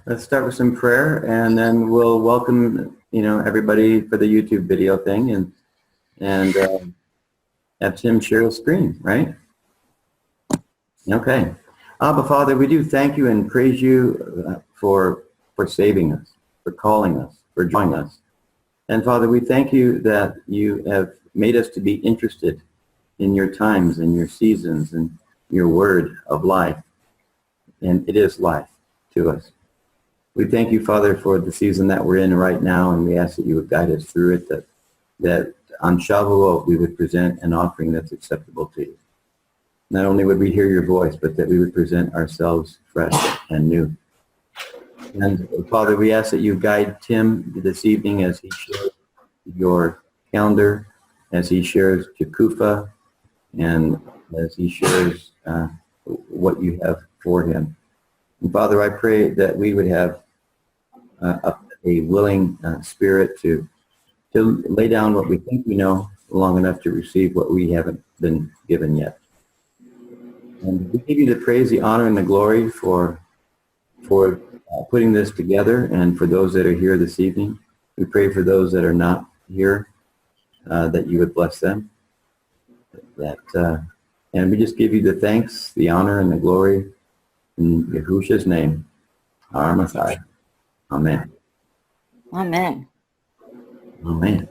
Let's start with some prayer, and then we'll welcome, everybody for the YouTube video thing, and have Tim share the screen, right? Okay. Abba, Father, we do thank you and praise you for saving us, for calling us, for joining us. And Father, we thank you that you have made us to be interested in your times and your seasons and your word of life. And it is life to us. We thank you, Father, for the season that we're in right now, and we ask that you would guide us through it, that on Shavuot we would present an offering that's acceptable to you. Not only would we hear your voice, but that we would present ourselves fresh and new. And Father, we ask that you guide Tim this evening as he shares your calendar, as he shares Tekufah, and as he shares what you have for him. And Father, I pray that we would have a willing spirit to lay down what we think we know long enough to receive what we haven't been given yet. And we give you the praise, the honor, and the glory for putting this together, and for those that are here this evening. We pray for those that are not here, that you would bless them. And we just give you the thanks, the honor, and the glory in Yahushua's name, our Messiah. Amen. Amen. Amen.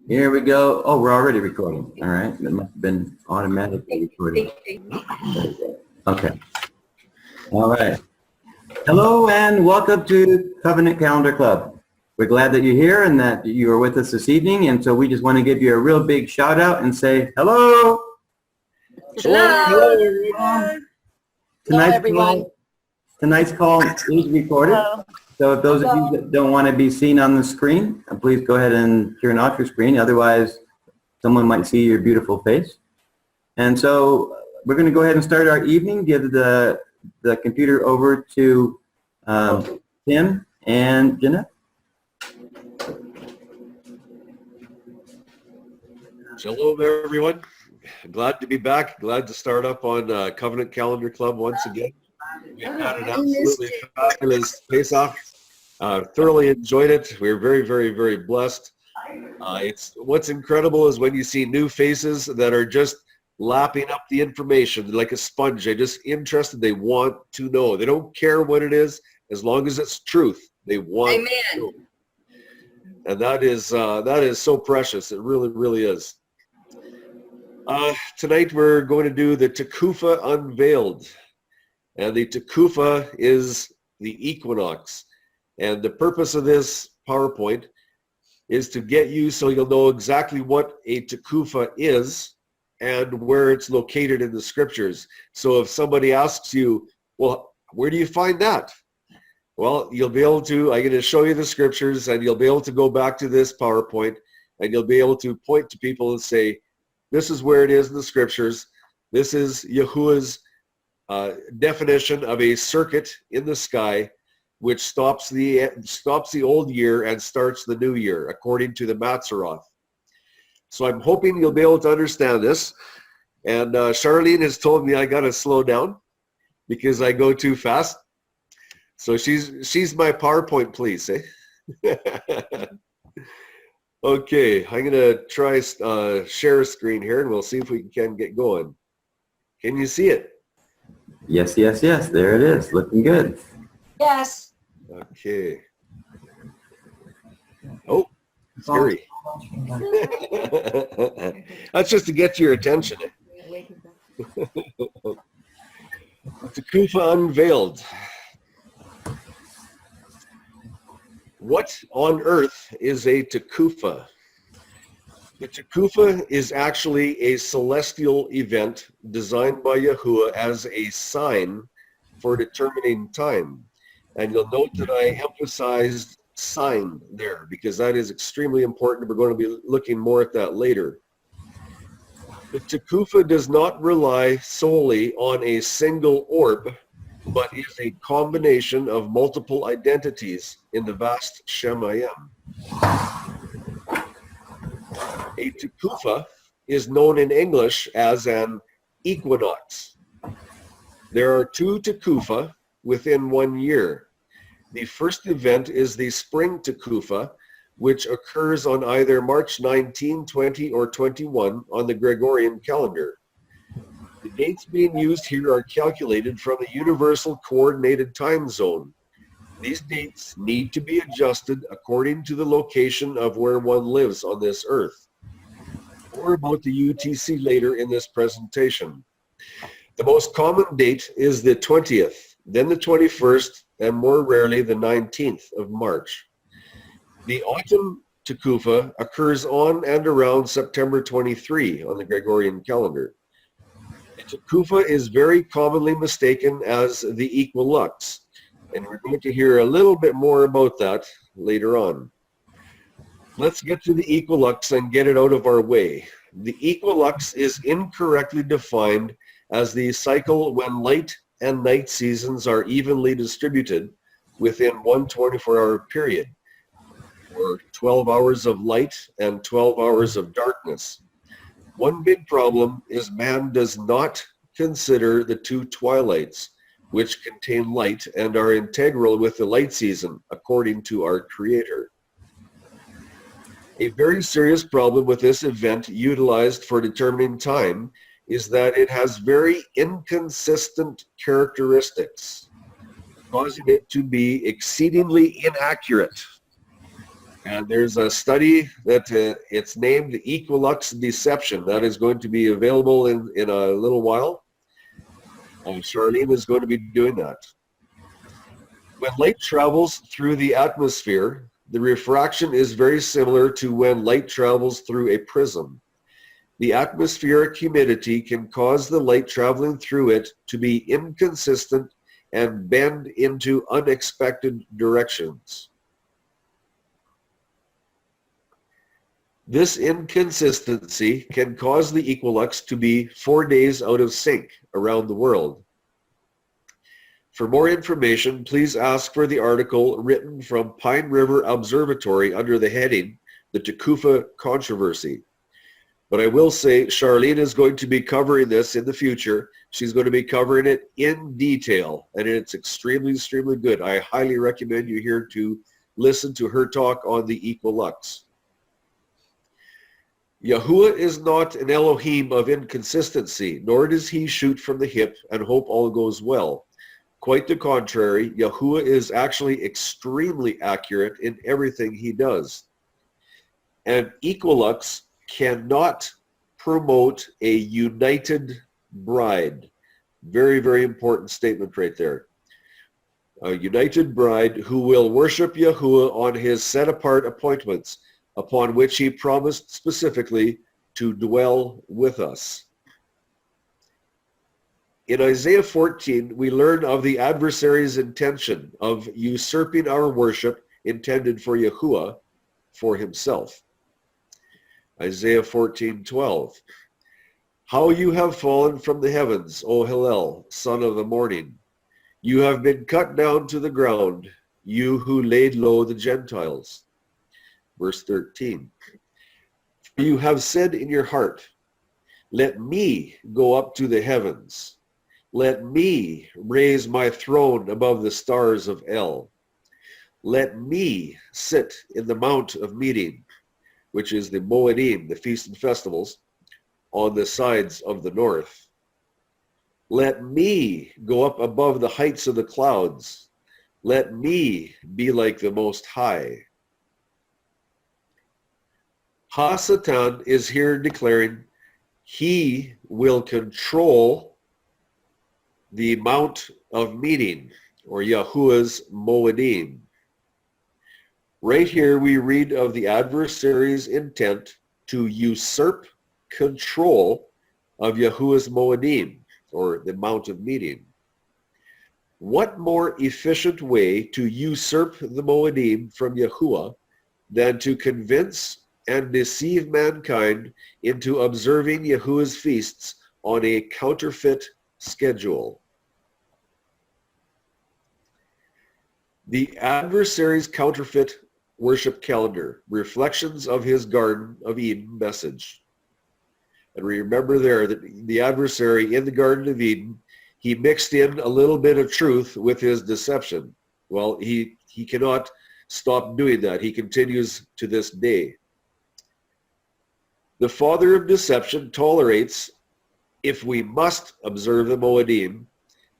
Here we go. Oh, we're already recording. All right. It must have been automatically recording. Okay. All right. Hello and welcome to Covenant Calendar Club. We're glad that you're here and that you are with us this evening. And so we just want to give you a real big shout out and say hello. Hello, everyone. Tonight's call is recorded. Hello. So if those of you that don't want to be seen on the screen, please go ahead and turn off your screen. Otherwise, someone might see your beautiful face. And so we're going to go ahead and start our evening. Give the computer over to Tim and Jenna. Shalom, everyone. Glad to be back. Glad to start up on Covenant Calendar Club once again. We had an absolutely fabulous face-off. Thoroughly enjoyed it. We're very, very, very blessed. What's incredible is when you see new faces that are just lapping up the information like a sponge. They're just interested. They want to know. They don't care what it is as long as it's truth. They want to know. And that is so precious. It really, really is. Tonight we're going to do the Tequfah Unveiled. And the Tekufah is the equinox. And the purpose of this PowerPoint is to get you so you'll know exactly what a Tekufah is and where it's located in the scriptures. So if somebody asks you, well, where do you find that? Well, you'll be able to, I'm going to show you the scriptures, and you'll be able to go back to this PowerPoint, and you'll be able to point to people and say, this is where it is in the scriptures. This is Yahuwah's definition of a circuit in the sky which stops the old year and starts the new year according to the Matzeroth. So I'm hoping you'll be able to understand this. And Charlene has told me I got to slow down because I go too fast. So she's my PowerPoint, please. Eh? Okay, I'm going to try share a screen here, and we'll see if we can get going. Can you see it? Yes, yes, yes. There it is. Looking good. Yes. Okay. Oh, scary. That's just to get your attention. Tequfah Unveiled. What on earth is a Tekufah? The Tekufah is actually a celestial event designed by Yahuwah as a sign for determining time. And you'll note that I emphasized sign there because that is extremely important. We're going to be looking more at that later. The Tekufah does not rely solely on a single orb, but is a combination of multiple identities in the vast Shemayim. A Tekufah is known in English as an equinox. There are two Tekufah within 1 year. The first event is the Spring Tekufah, which occurs on either March 19, 20, or 21 on the Gregorian calendar. The dates being used here are calculated from the Universal Coordinated Time Zone. These dates need to be adjusted according to the location of where one lives on this earth. More about the UTC later in this presentation. The most common date is the 20th, then the 21st, and more rarely the 19th of March. The autumn Tekufah occurs on and around September 23 on the Gregorian calendar. The Tekufah is very commonly mistaken as the equilux, and we're going to hear a little bit more about that later on. Let's get to the equilux and get it out of our way. The equilux is incorrectly defined as the cycle when light and night seasons are evenly distributed within one 24-hour period, or 12 hours of light and 12 hours of darkness. One big problem is man does not consider the two twilights, which contain light and are integral with the light season, according to our Creator. A very serious problem with this event utilized for determining time is that it has very inconsistent characteristics, causing it to be exceedingly inaccurate. And there's a study that it's named Equilux Deception that is going to be available in a little while. Charlene is going to be doing that. When light travels through the atmosphere, the refraction is very similar to when light travels through a prism. The atmospheric humidity can cause the light traveling through it to be inconsistent and bend into unexpected directions. This inconsistency can cause the equilux to be 4 days out of sync around the world. For more information, please ask for the article written from Pine River Observatory under the heading, The Tekufah Controversy. But I will say Charlene is going to be covering this in the future. She's going to be covering it in detail, and it's extremely, extremely good. I highly recommend you here to listen to her talk on the equilux. Yahuwah is not an Elohim of inconsistency, nor does he shoot from the hip and hope all goes well. Quite the contrary, Yahuwah is actually extremely accurate in everything he does. And equilux cannot promote a united bride. Very, very important statement right there. A united bride who will worship Yahuwah on his set-apart appointments, upon which he promised specifically to dwell with us. In Isaiah 14, we learn of the adversary's intention of usurping our worship intended for Yahuwah for himself. Isaiah 14:12. How you have fallen from the heavens, O Hillel, son of the morning. You have been cut down to the ground, you who laid low the Gentiles. Verse 13. For you have said in your heart, let me go up to the heavens. Let me raise my throne above the stars of El. Let me sit in the mount of meeting, which is the Moedim, the feasts and festivals, on the sides of the north. Let me go up above the heights of the clouds. Let me be like the Most High. Ha-Satan is here declaring he will control the Mount of Meeting, or Yahuwah's Moedim. Right here we read of the adversary's intent to usurp control of Yahuwah's Moedim, or the Mount of Meeting. What more efficient way to usurp the Moedim from Yahuwah than to convince and deceive mankind into observing Yahuwah's feasts on a counterfeit schedule? The adversary's counterfeit worship calendar, reflections of his Garden of Eden message. And remember there that the adversary in the Garden of Eden, he mixed in a little bit of truth with his deception. Well, he He cannot stop doing that. He continues to this day. The father of deception tolerates if we must observe the Moedim,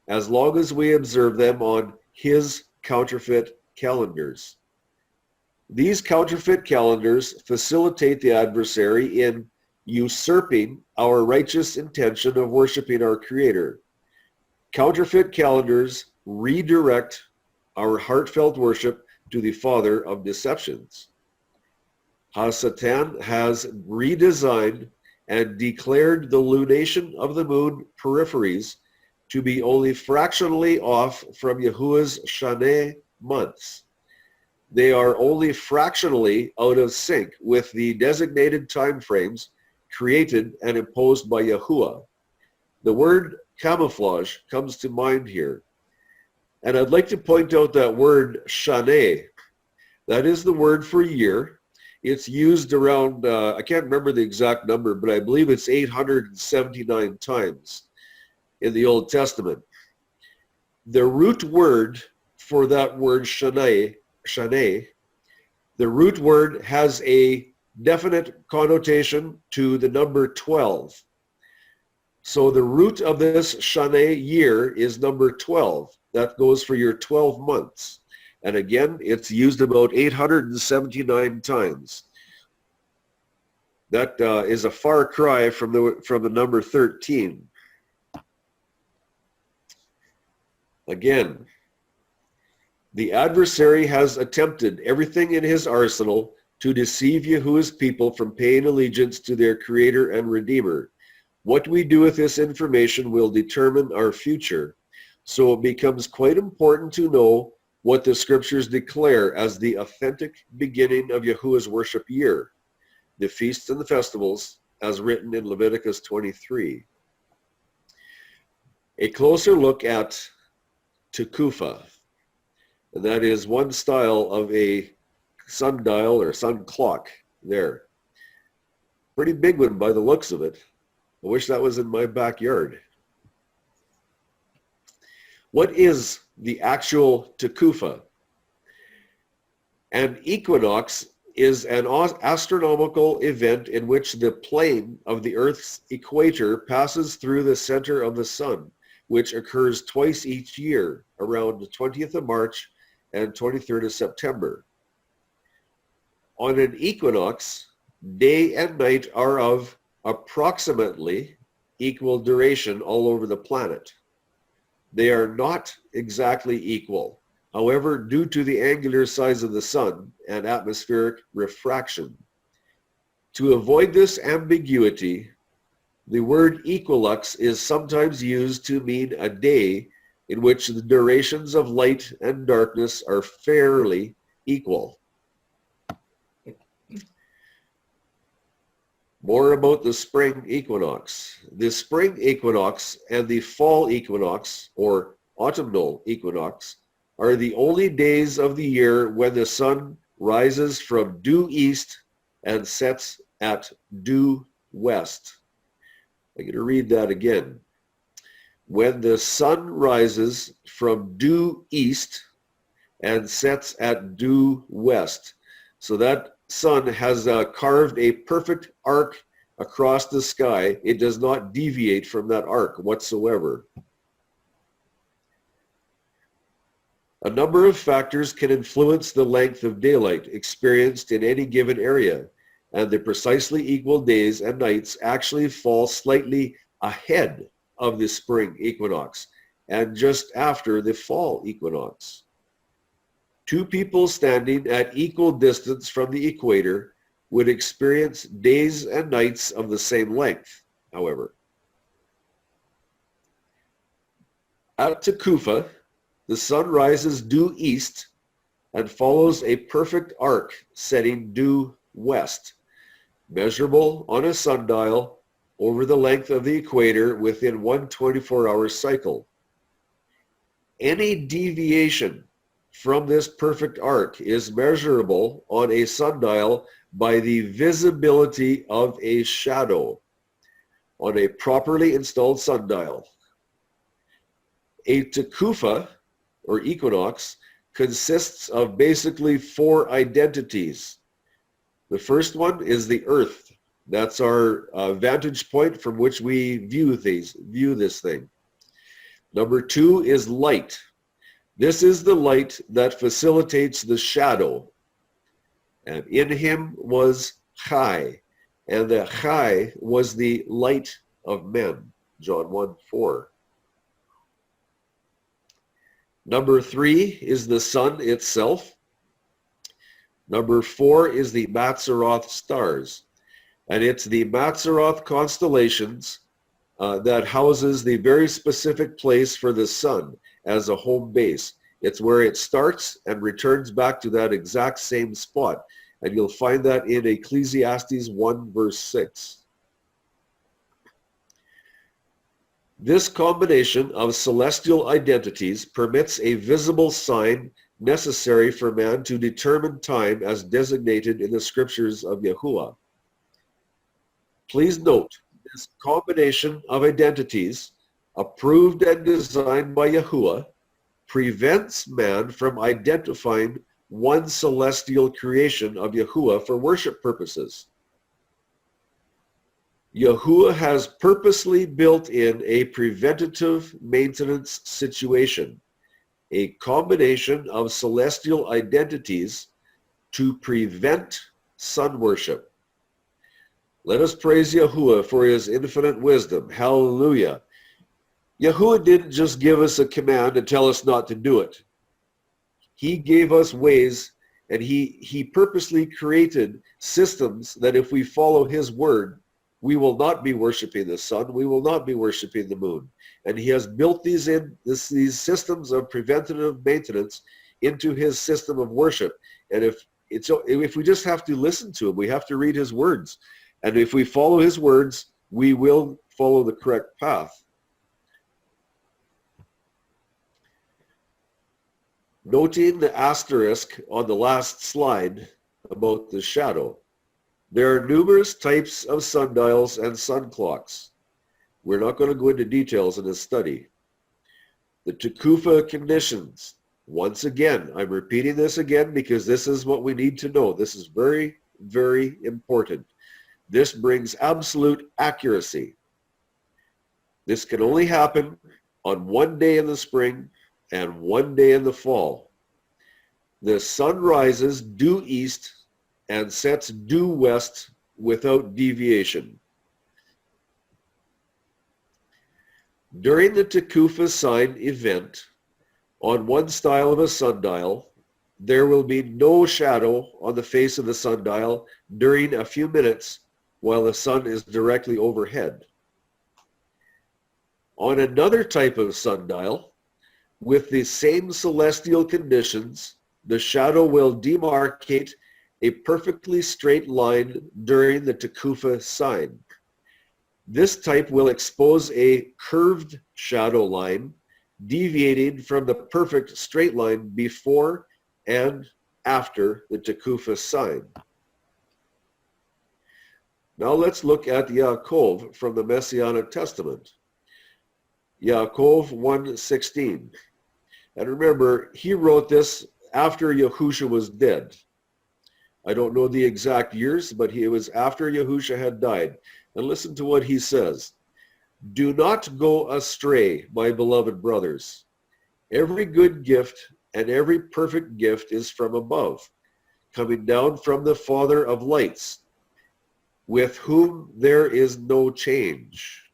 as long as we observe them on his counterfeit calendars. These counterfeit calendars facilitate the adversary in usurping our righteous intention of worshiping our Creator. Counterfeit calendars redirect our heartfelt worship to the father of deceptions. Satan has redesigned and declared the lunation of the moon peripheries to be only fractionally off from Yahuwah's Shaneh months. They are only fractionally out of sync with the designated time frames created and imposed by Yahuwah. The word camouflage comes to mind here. And I'd like to point out that word Shaneh. That is the word for year. It's used around, I can't remember the exact number, but I believe it's 879 times in the Old Testament. The root word for that word Shaneh, the root word has a definite connotation to the number 12. So the root of this Shaneh year is number 12. That goes for your 12 months. And again, it's used about 879 times. That is a far cry from the number 13. Again, the adversary has attempted everything in his arsenal to deceive Yahuwah's people from paying allegiance to their Creator and Redeemer. What we do with this information will determine our future. So it becomes quite important to know what the scriptures declare as the authentic beginning of Yahuwah's worship year, the feasts and the festivals, as written in Leviticus 23. A closer look at Tekufah, and that is one style of a sundial or sun clock there. Pretty big one by the looks of it. I wish that was in my backyard. What is the actual Tekufah? An equinox is an astronomical event in which the plane of the Earth's equator passes through the center of the sun, which occurs twice each year, around the 20th of March and 23rd of September. On an equinox, day and night are of approximately equal duration all over the planet. They are not exactly equal. However, due to the angular size of the sun and atmospheric refraction. To avoid this ambiguity, the word equilux is sometimes used to mean a day in which the durations of light and darkness are fairly equal. More about the spring equinox. The spring equinox and the fall equinox, or autumnal equinox, are the only days of the year when the sun rises from due east and sets at due west. I'm going to read that again. When the sun rises from due east and sets at due west. So that sun has carved a perfect arc across the sky. It does not deviate from that arc whatsoever. A number of factors can influence the length of daylight experienced in any given area, and the precisely equal days and nights actually fall slightly ahead of the spring equinox and just after the fall equinox. Two people standing at equal distance from the equator would experience days and nights of the same length, however. At Tekufah, the sun rises due east and follows a perfect arc setting due west, measurable on a sundial over the length of the equator within one 24-hour cycle. Any deviation from this perfect arc is measurable on a sundial by the visibility of a shadow on a properly installed sundial. A Tekufah, or equinox, consists of basically 4 identities. The first one is the earth. That's our vantage point from which we view this thing. Number 2 is light. This is the light that facilitates the shadow. And in him was Chai, and the Chai was the light of men. John 1:4. Number 3 is the sun itself. Number 4 is the Mazzaroth stars. And it's the Mazzaroth constellations that houses the very specific place for the sun as a home base. It's where it starts and returns back to that exact same spot. And you'll find that in Ecclesiastes 1 verse 6. This combination of celestial identities permits a visible sign necessary for man to determine time as designated in the scriptures of Yahuwah. Please note, this combination of identities, approved and designed by Yahuwah, prevents man from identifying one celestial creation of Yahuwah for worship purposes. Yahuwah has purposely built in a preventative maintenance situation, a combination of celestial identities to prevent sun worship. Let us praise Yahuwah for his infinite wisdom. Hallelujah. Yahuwah didn't just give us a command and tell us not to do it. He gave us ways, and he purposely created systems that if we follow his word, we will not be worshiping the sun, we will not be worshiping the moon. And he has built these systems of preventative maintenance into his system of worship. And if we just have to listen to him, we have to read his words. And if we follow his words, we will follow the correct path. Noting the asterisk on the last slide about the shadow, there are numerous types of sundials and sun clocks. We're not going to go into details in this study. The Tekufah conditions. Once again, I'm repeating this again because this is what we need to know. This is very, very important. This brings absolute accuracy. This can only happen on one day in the spring and one day in the fall. The sun rises due east and sets due west without deviation. During the Tekufah sign event, on one style of a sundial, there will be no shadow on the face of the sundial during a few minutes while the sun is directly overhead. On another type of sundial, with the same celestial conditions, the shadow will demarcate a perfectly straight line during the Tekufah sign. This type will expose a curved shadow line deviating from the perfect straight line before and after the Tekufah sign. Now let's look at Yaakov from the Messianic Testament. Yaakov 1:16. And remember, he wrote this after Yahusha was dead. I don't know the exact years, but it was after Yahusha had died. And listen to what he says. Do not go astray, my beloved brothers. Every good gift and every perfect gift is from above, coming down from the Father of lights, with whom there is no change,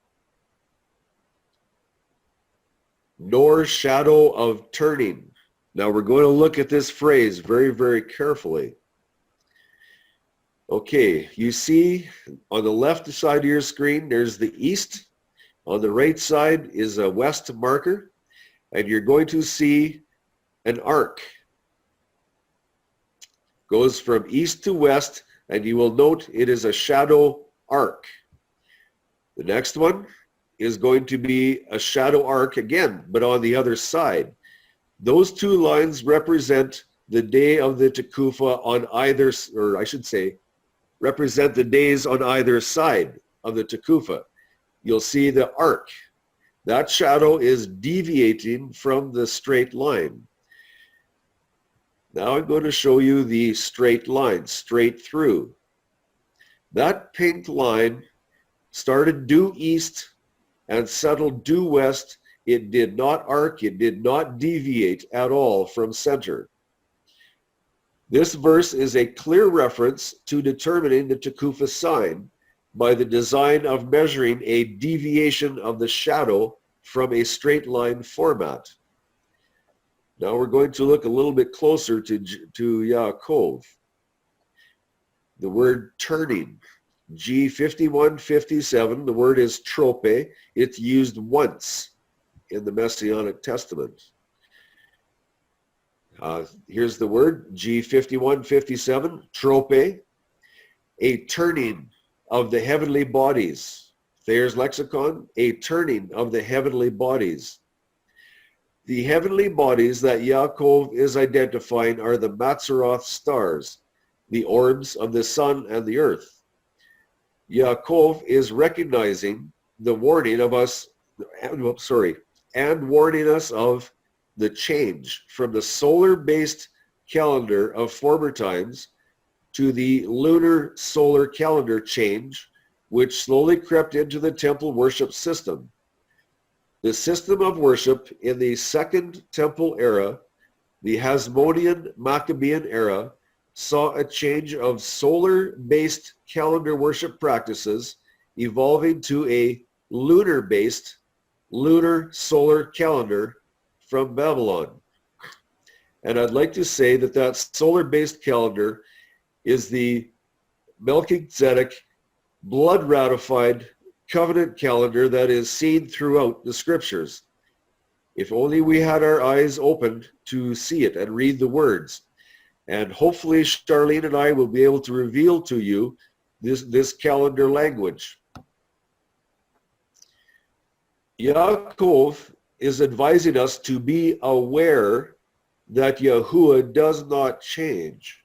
nor shadow of turning. Now we're going to look at this phrase very, very carefully. Okay, you see on the left side of your screen, there's the east. On the right side is a west marker, and you're going to see an arc. Goes from east to west, and you will note it is a shadow arc. The next one is going to be a shadow arc again, but on the other side. Those two lines represent the day of the Tekufah on either, or I should say, represent the days on either side of the Tekufah. You'll see the arc. That shadow is deviating from the straight line. Now I'm going to show you the straight line, straight through. That pink line started due east and settled due west. It did not arc, it did not deviate at all from center. This verse is a clear reference to determining the Tekufah sign by the design of measuring a deviation of the shadow from a straight line format. Now we're going to look a little bit closer to Yaakov. The word turning, G5157, the word is trope. It's used once in the Messianic Testament. Here's the word, G5157, trope, a turning of the heavenly bodies. Thayer's lexicon, a turning of the heavenly bodies. The heavenly bodies that Yaakov is identifying are the Mazzaroth stars, the orbs of the sun and the earth. Yaakov is recognizing the warning of us, and warning us of the change from the solar-based calendar of former times to the lunar solar calendar change, which slowly crept into the temple worship system. The system of worship in the Second Temple era, the Hasmonean Maccabean era, saw a change of solar-based calendar worship practices evolving to a lunar-based lunar solar calendar from Babylon. And I'd like to say that that solar-based calendar is the Melchizedek blood-ratified covenant calendar that is seen throughout the scriptures. If only we had our eyes opened to see it and read the words. And hopefully Charlene and I will be able to reveal to you this calendar language. Yaakov is advising us to be aware that Yahuwah does not change.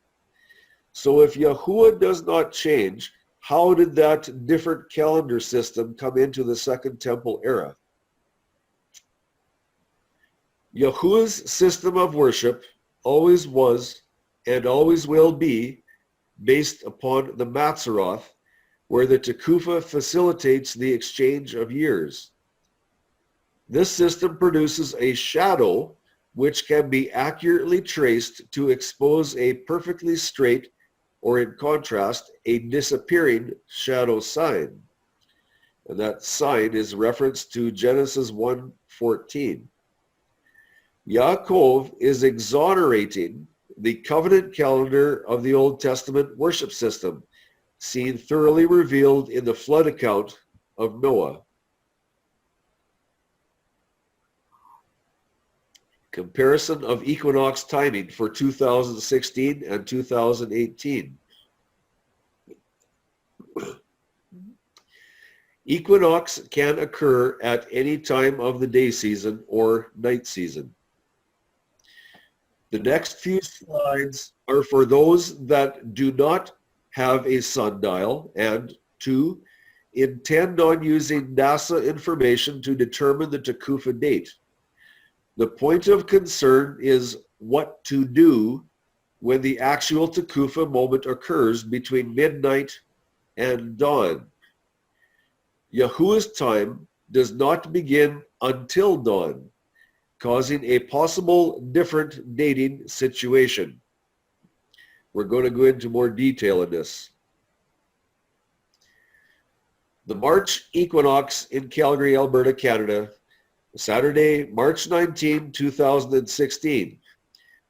So if Yahuwah does not change, how did that different calendar system come into the Second Temple era? Yahuwah's system of worship always was and always will be based upon the Mazzaroth, where the Tekufah facilitates the exchange of years. This system produces a shadow which can be accurately traced to expose a perfectly straight, or in contrast, a disappearing shadow sign. And that sign is referenced to Genesis 1:14. Yaakov is exonerating the covenant calendar of the Old Testament worship system, seen thoroughly revealed in the flood account of Noah. Comparison of equinox timing for 2016 and 2018. Equinox can occur at any time of the day season or night season. The next few slides are for those that do not have a sundial and, 2, intend on using NASA information to determine the Tekufah date. The point of concern is what to do when the actual Tekufah moment occurs between midnight and dawn. Yahuwah's time does not begin until dawn, causing a possible different dating situation. We're going to go into more detail in this. The March equinox in Calgary, Alberta, Canada, Saturday, March 19, 2016.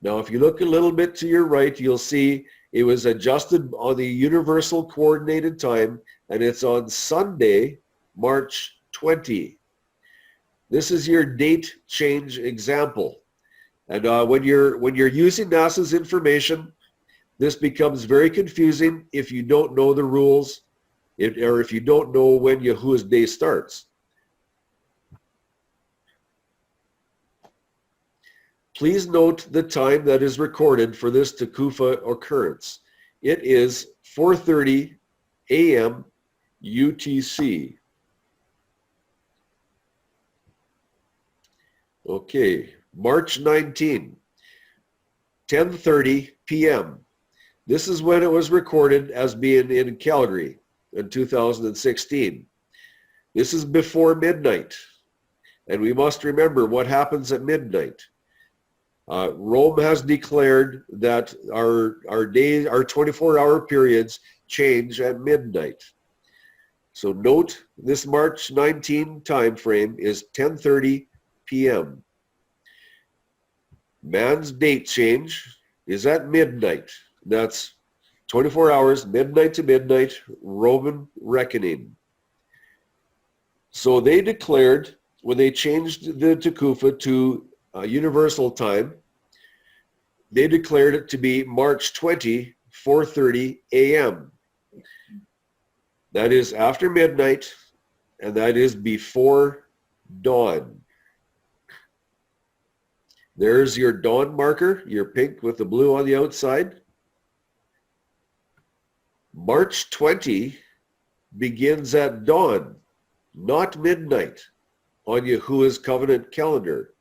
Now, if you look a little bit to your right, you'll see it was adjusted on the Universal Coordinated Time, and it's on Sunday, March 20. This is your date change example. And when you're using NASA's information, this becomes very confusing if you don't know the rules, or if you don't know when Yahuwah's day starts. Please note the time that is recorded for this Tekufah occurrence. It is 4:30 a.m. UTC. Okay, March 19. 10:30 p.m. This is when it was recorded as being in Calgary in 2016. This is before midnight. And we must remember what happens at midnight. Rome has declared that our days, our 24-hour periods change at midnight. So note this March 19 time frame is 10:30 p.m. Man's date change is at midnight. That's 24 hours, midnight to midnight, Roman reckoning. So they declared, when they changed the Tekufah to universal time, they declared it to be March 20, 4:30 a.m. That is after midnight, and that is before dawn. There's your dawn marker, your pink with the blue on the outside. March 20 begins at dawn, not midnight, on Yahuwah's covenant calendar.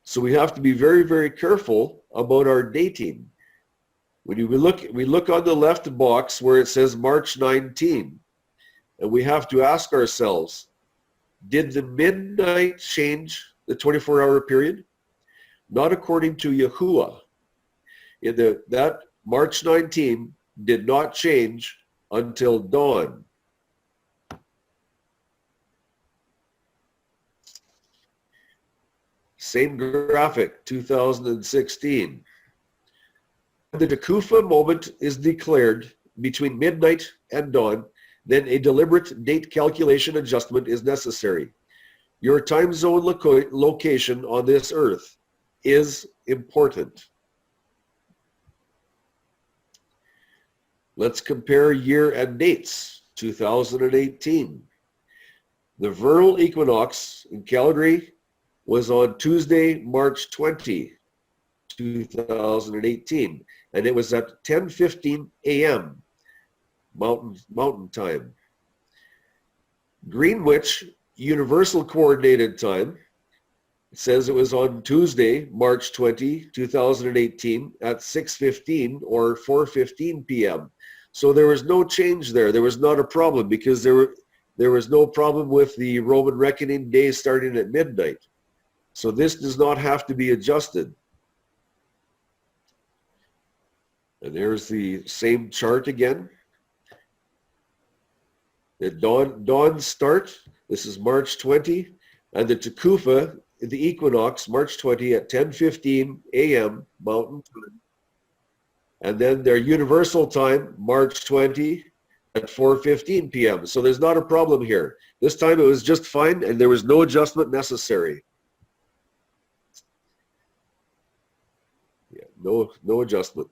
So we have to be very, very careful about our dating. When we look on the left box where it says March 19, and we have to ask ourselves, did the midnight change the 24-hour period? Not according to Yahuwah. That March 19 did not change until dawn. Same graphic, 2016. The Tekufah moment is declared between midnight and dawn, then a deliberate date calculation adjustment is necessary. Your time zone location on this earth is important. Let's compare year and dates. 2018. The vernal equinox in Calgary was on Tuesday, March 20, 2018, and it was at 10:15 a.m. Mountain time. Greenwich Universal Coordinated Time, it says it was on Tuesday, March 20, 2018 at 6:15 or 4:15 p.m. So there was no change there. There was not a problem because there was no problem with the Roman reckoning day starting at midnight. So this does not have to be adjusted. And there's the same chart again. The dawn start, this is March 20, and the Tekufah, the equinox, March 20 at 10:15 a.m. Mountain Time. And then their universal time, March 20 at 4:15 p.m. So there's not a problem here. This time it was just fine and there was no adjustment necessary. Yeah, no adjustment.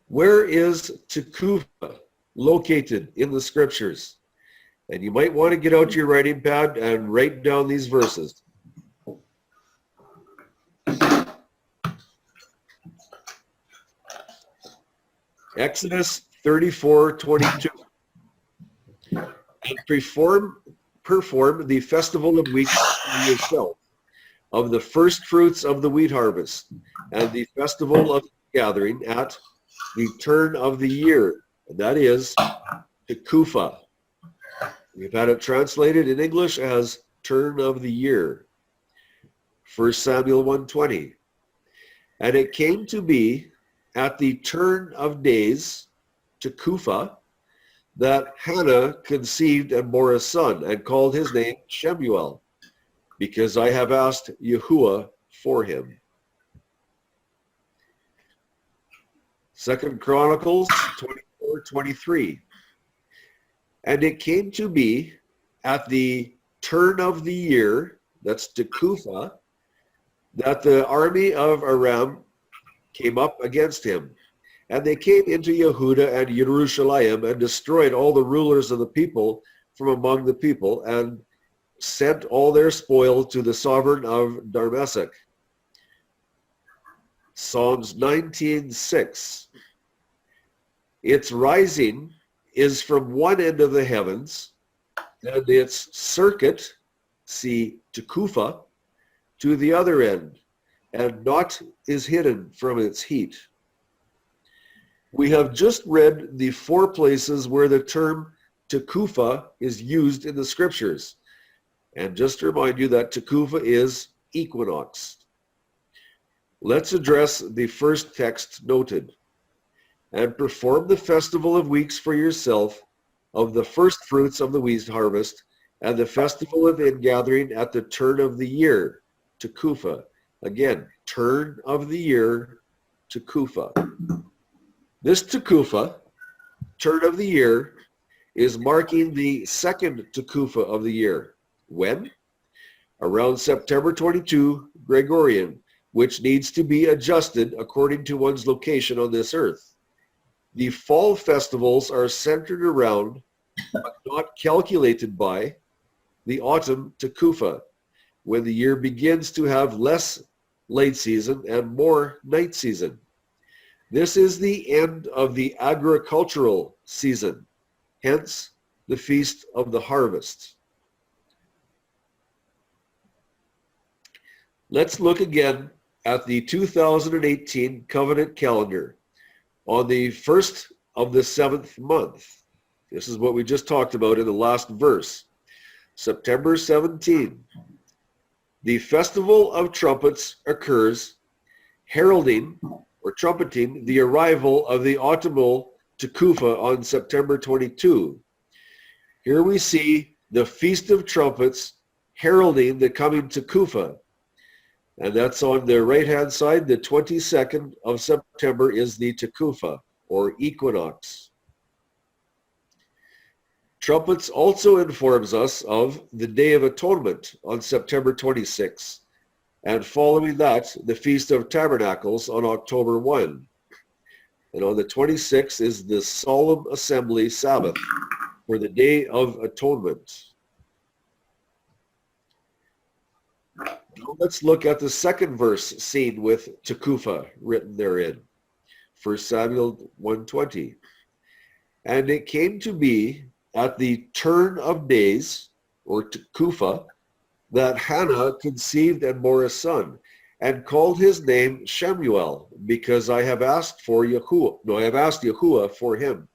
Where is Tekufah located in the scriptures? And you might want to get out your writing pad and write down these verses. Exodus 34:22. And perform the festival of weeks for yourself, of the first fruits of the wheat harvest, and the festival of gathering at the turn of the year. And that is Tekufah. We've had it translated in English as turn of the year. 1 Samuel 1:20. And it came to be at the turn of days, Tekufah, that Hannah conceived and bore a son and called his name Shemuel, because I have asked Yahuwah for him. 2 Chronicles 24:23. And it came to be at the turn of the year, that's Tekufah, that the army of Aram came up against him. And they came into Yehuda and Jerusalem and destroyed all the rulers of the people from among the people and sent all their spoil to the sovereign of Damascus. Psalms 19:6. Its rising is from one end of the heavens, and its circuit, see Tekufah, to the other end, and not is hidden from its heat. We have just read the 4 places where the term Tekufah is used in the scriptures. And just to remind you that Tekufah is equinox. Let's address the first text noted. And perform the festival of weeks for yourself, of the first fruits of the wheat harvest, and the festival of ingathering at the turn of the year, Tekufah. Again, turn of the year, Tekufah. This Tekufah, turn of the year, is marking the second Tekufah of the year. When? Around September 22, Gregorian, which needs to be adjusted according to one's location on this earth. The fall festivals are centered around, but not calculated by, the autumn Tekufah, when the year begins to have less late season and more night season. This is the end of the agricultural season, hence the Feast of the Harvest. Let's look again at the 2018 covenant calendar on the first of the 7th month. This is what we just talked about in the last verse. September 17. The Festival of Trumpets occurs, heralding or trumpeting the arrival of the autumnal Tekufah on September 22. Here we see the Feast of Trumpets heralding the coming Tekufah. And that's on the right-hand side. The 22nd of September is the Tekufah, or equinox. Trumpets also informs us of the Day of Atonement on September 26, and following that, the Feast of Tabernacles on October 1. And on the 26th is the Solemn Assembly Sabbath for the Day of Atonement. Now let's look at the second verse seen with Tekufah written therein. 1 Samuel 1:20. And it came to be at the turn of days, or Tekufah, that Hannah conceived and bore a son, and called his name Shemuel, because I have asked Yahuwah for him.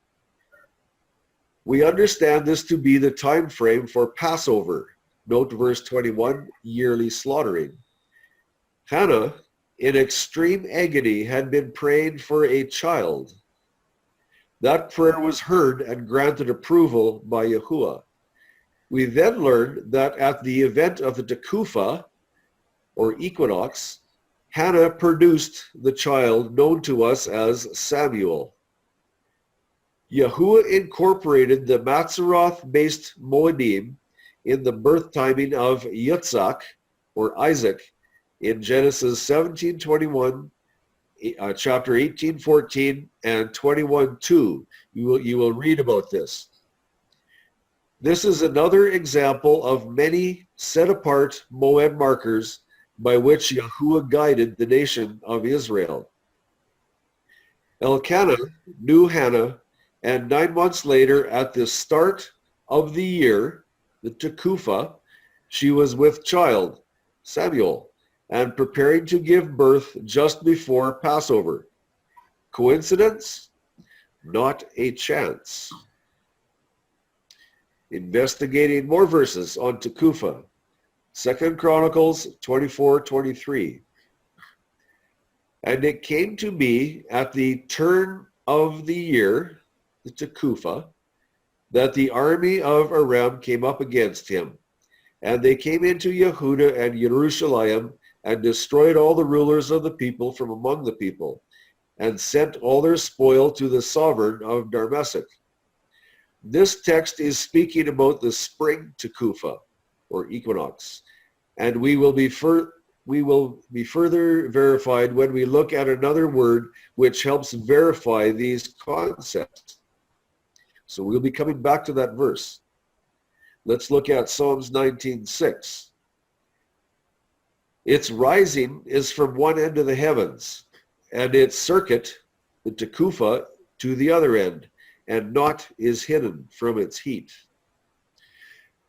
We understand this to be the time frame for Passover. Note verse 21, yearly slaughtering. Hannah, in extreme agony, had been praying for a child. That prayer was heard and granted approval by Yahuwah. We then learned that at the event of the Tekufah, or equinox, Hannah produced the child known to us as Samuel. Yahuwah incorporated the Matzeroth-based Moedim in the birth timing of Yitzhak, or Isaac, in Genesis 17:21, chapter 18:14, and 21:2. You will read about this. This is another example of many set-apart Moed markers by which Yahuwah guided the nation of Israel. Elkanah knew Hannah, and 9 months later, at the start of the year, the Tekufah, she was with child, Samuel, and preparing to give birth just before Passover. Coincidence? Not a chance. Investigating more verses on Tekufah. 2 Chronicles 24:23. And it came to be at the turn of the year, the Tekufah, that the army of Aram came up against him. And they came into Yehuda and Jerusalem and destroyed all the rulers of the people from among the people, and sent all their spoil to the sovereign of Damascus. This text is speaking about the spring Tekufah, or equinox, and we will be further verified when we look at another word which helps verify these concepts. So we'll be coming back to that verse. Let's look at Psalms 19:6. Its rising is from one end of the heavens, and its circuit, the Tekufah, to the other end, and naught is hidden from its heat.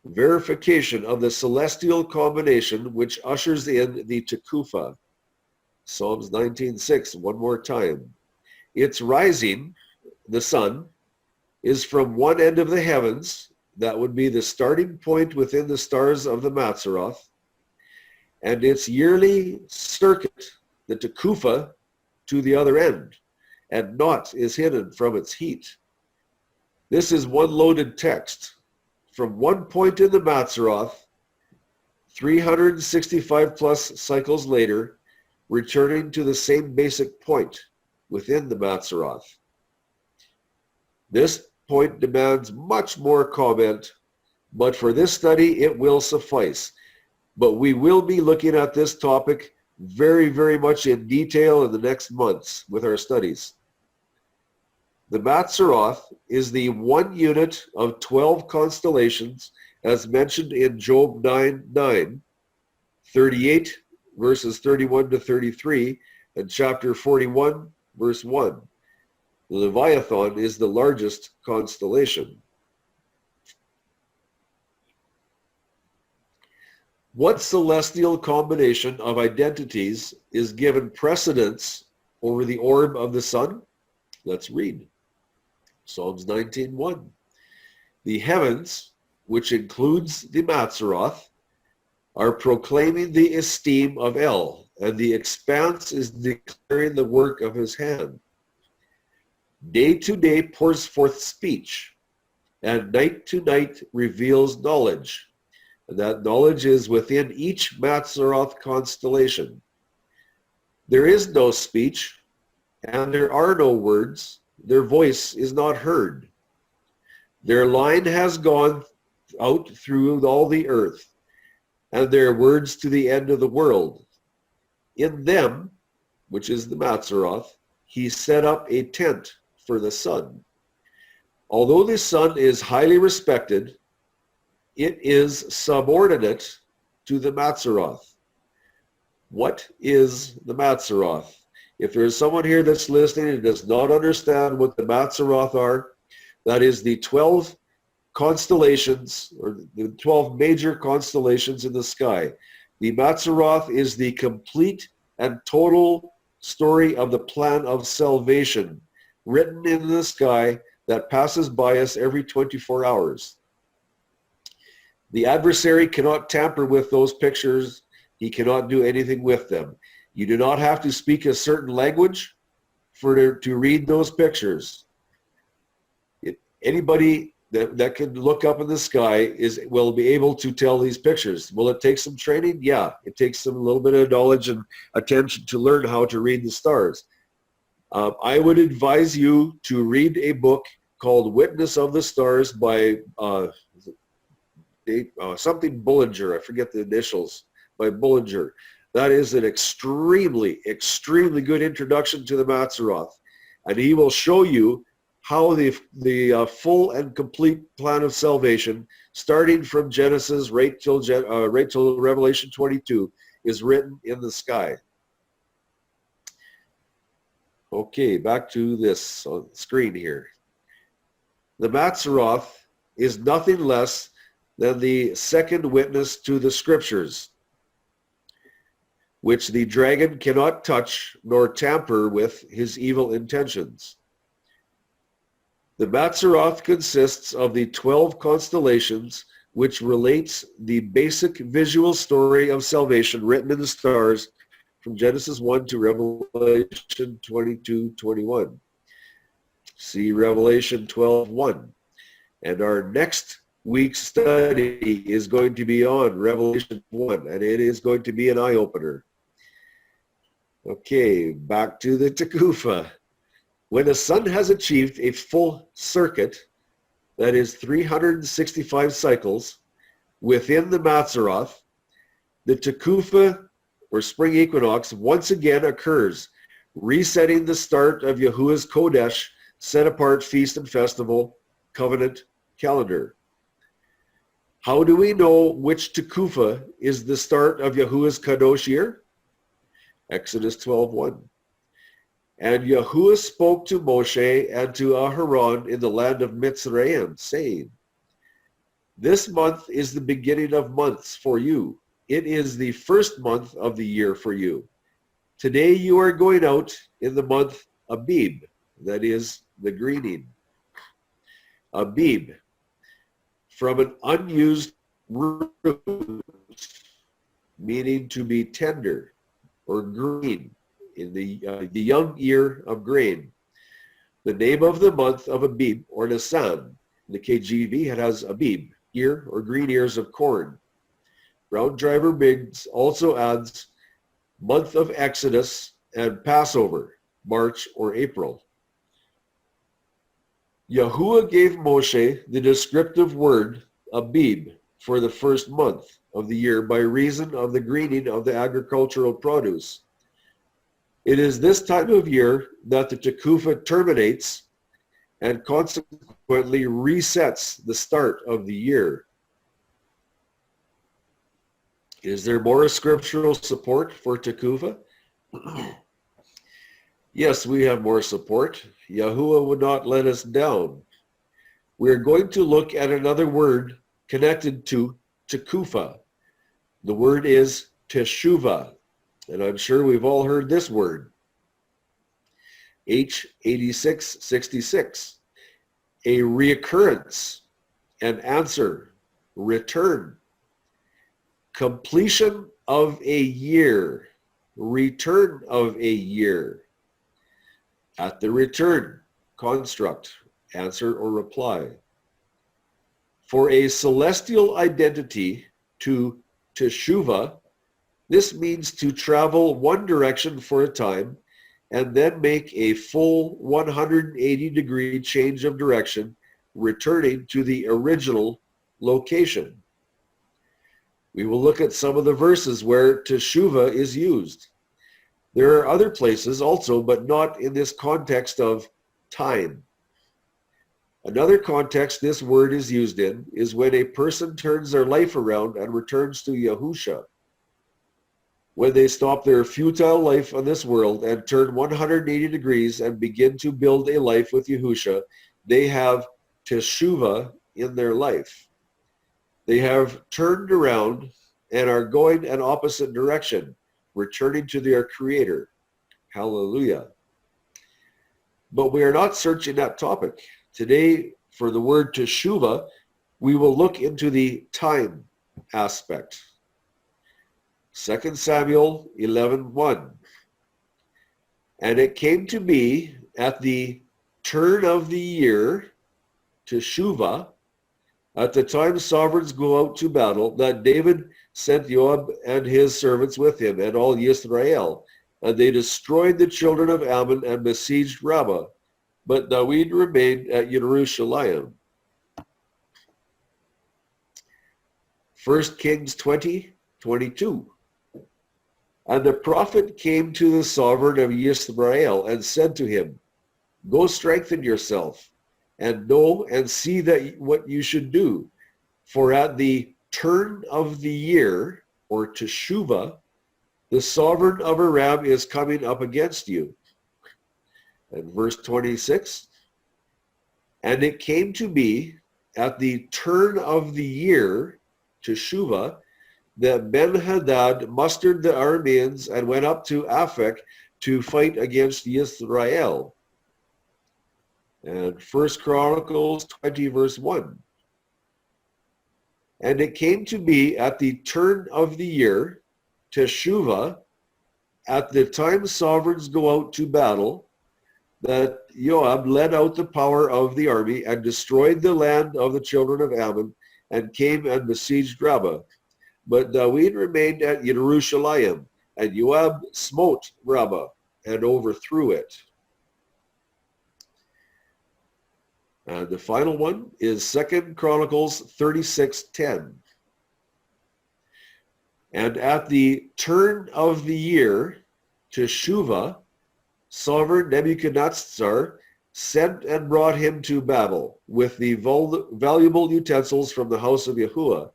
verification of the celestial combination which ushers in the Tekufah. Psalms 19:6, one more time. Its rising, the sun, is from one end of the heavens, that would be the starting point within the stars of the Mazzaroth, and its yearly circuit, the Tekufah, to the other end, and naught is hidden from its heat. This is one loaded text. From one point in the Mazzaroth, 365 plus cycles later, returning to the same basic point within the Mazzaroth. This point demands much more comment, but for this study it will suffice. But we will be looking at this topic very, very much in detail in the next months with our studies. The Mazzaroth is the one unit of 12 constellations as mentioned in Job 9:9, 38 verses 31 to 33, and chapter 41 verse 1. The Leviathan is the largest constellation. What celestial combination of identities is given precedence over the orb of the sun? Let's read. Psalms 19:1. The heavens, which includes the Mazzaroth, are proclaiming the esteem of El, and the expanse is declaring the work of his hand. Day to day pours forth speech, and night to night reveals knowledge. And that knowledge is within each Mazzaroth constellation. There is no speech, and there are no words. Their voice is not heard. Their line has gone out through all the earth, and their words to the end of the world. In them, which is the Mazzaroth, he set up a tent for the sun. Although the sun is highly respected, it is subordinate to the Mazzaroth. What is the Mazzaroth? If there is someone here that's listening and does not understand what the Mazzaroth are, that is the 12 constellations, or the 12 major constellations in the sky. The Mazzaroth is the complete and total story of the plan of salvation written in the sky that passes by us every 24 hours. The adversary cannot tamper with those pictures. He cannot do anything with them. You do not have to speak a certain language to read those pictures. Anybody that can look up in the sky will be able to tell these pictures. Will it take some training? Yeah, it takes a little bit of knowledge and attention to learn how to read the stars. I would advise you to read a book called Witness of the Stars by something Bullinger. I forget the initials, by Bullinger. That is an extremely, extremely good introduction to the Mazzaroth. And he will show you how the full and complete plan of salvation, starting from Genesis right till Revelation 22, is written in the sky. Okay, back to this on the screen here. The Mazzaroth is nothing less than the second witness to the Scriptures, which the dragon cannot touch nor tamper with his evil intentions. The Mazzaroth consists of the 12 constellations, which relates the basic visual story of salvation written in the stars from Genesis 1 to Revelation 22:21. See Revelation 12:1. And our next week's study is going to be on Revelation 1, and it is going to be an eye-opener. Okay, back to the Tekufah. When the sun has achieved a full circuit, that is 365 cycles, within the Mazzaroth, the Tekufah, or Spring Equinox, once again occurs, resetting the start of Yahuwah's Kodesh, set-apart feast and festival, covenant calendar. How do we know which Tekufah is the start of Yahuwah's Kadosh year? Exodus 12:1. And Yahuwah spoke to Moshe and to Aharon in the land of Mitzrayim, saying, This month is the beginning of months for you. It is the first month of the year for you. Today you are going out in the month Abib, that is the greening. Abib, from an unused root, meaning to be tender or green in the young ear of grain. The name of the month of Abib or Nisan. In the KJV, it has Abib, ear or green ears of corn. Brown Driver Biggs also adds month of Exodus and Passover, March or April. Yahuwah gave Moshe the descriptive word Abib for the first month of the year by reason of the greening of the agricultural produce. It is this time of year that the Tekufah terminates and consequently resets the start of the year. Is there more scriptural support for Tekufah? Yes, we have more support. Yahuwah would not let us down. We are going to look at another word connected to Tekufah. The word is Teshuva, and I'm sure we've all heard this word. H8666, a reoccurrence, an answer, return, completion of a year, return of a year. At the return, construct, answer or reply. For a celestial identity to Teshuva, this means to travel one direction for a time and then make a full 180-degree change of direction, returning to the original location. We will look at some of the verses where Teshuva is used. There are other places also, but not in this context of time. Another context this word is used in is when a person turns their life around and returns to Yahusha. When they stop their futile life on this world and turn 180 degrees and begin to build a life with Yahusha, they have Teshuva in their life. They have turned around and are going an opposite direction, returning to their Creator. Hallelujah. But we are not searching that topic. Today, for the word Teshuva, we will look into the time aspect. 2 Samuel 11:1. And it came to be at the turn of the year, Teshuva, at the time sovereigns go out to battle, that David sent Joab and his servants with him and all Israel, and they destroyed the children of Ammon and besieged Rabbah. But David remained at Jerusalem. 1 Kings 20:22. And the prophet came to the sovereign of Israel and said to him, Go strengthen yourself, and know and see that what you should do. For at the turn of the year, or Teshuva, the sovereign of Aram is coming up against you. And verse 26, and it came to be at the turn of the year, Teshuva, that Ben-Hadad mustered the Arameans and went up to Aphek to fight against Israel. And 1 Chronicles 20 verse 1. And it came to be at the turn of the year, Teshuva, at the time sovereigns go out to battle, that Joab led out the power of the army and destroyed the land of the children of Ammon and came and besieged Rabbah. But David remained at Jerusalem, and Joab smote Rabbah and overthrew it. And the final one is 2 Chronicles 36:10. And at the turn of the year, Teshuva, sovereign Nebuchadnezzar sent and brought him to Babel with the valuable utensils from the house of Yahuwah,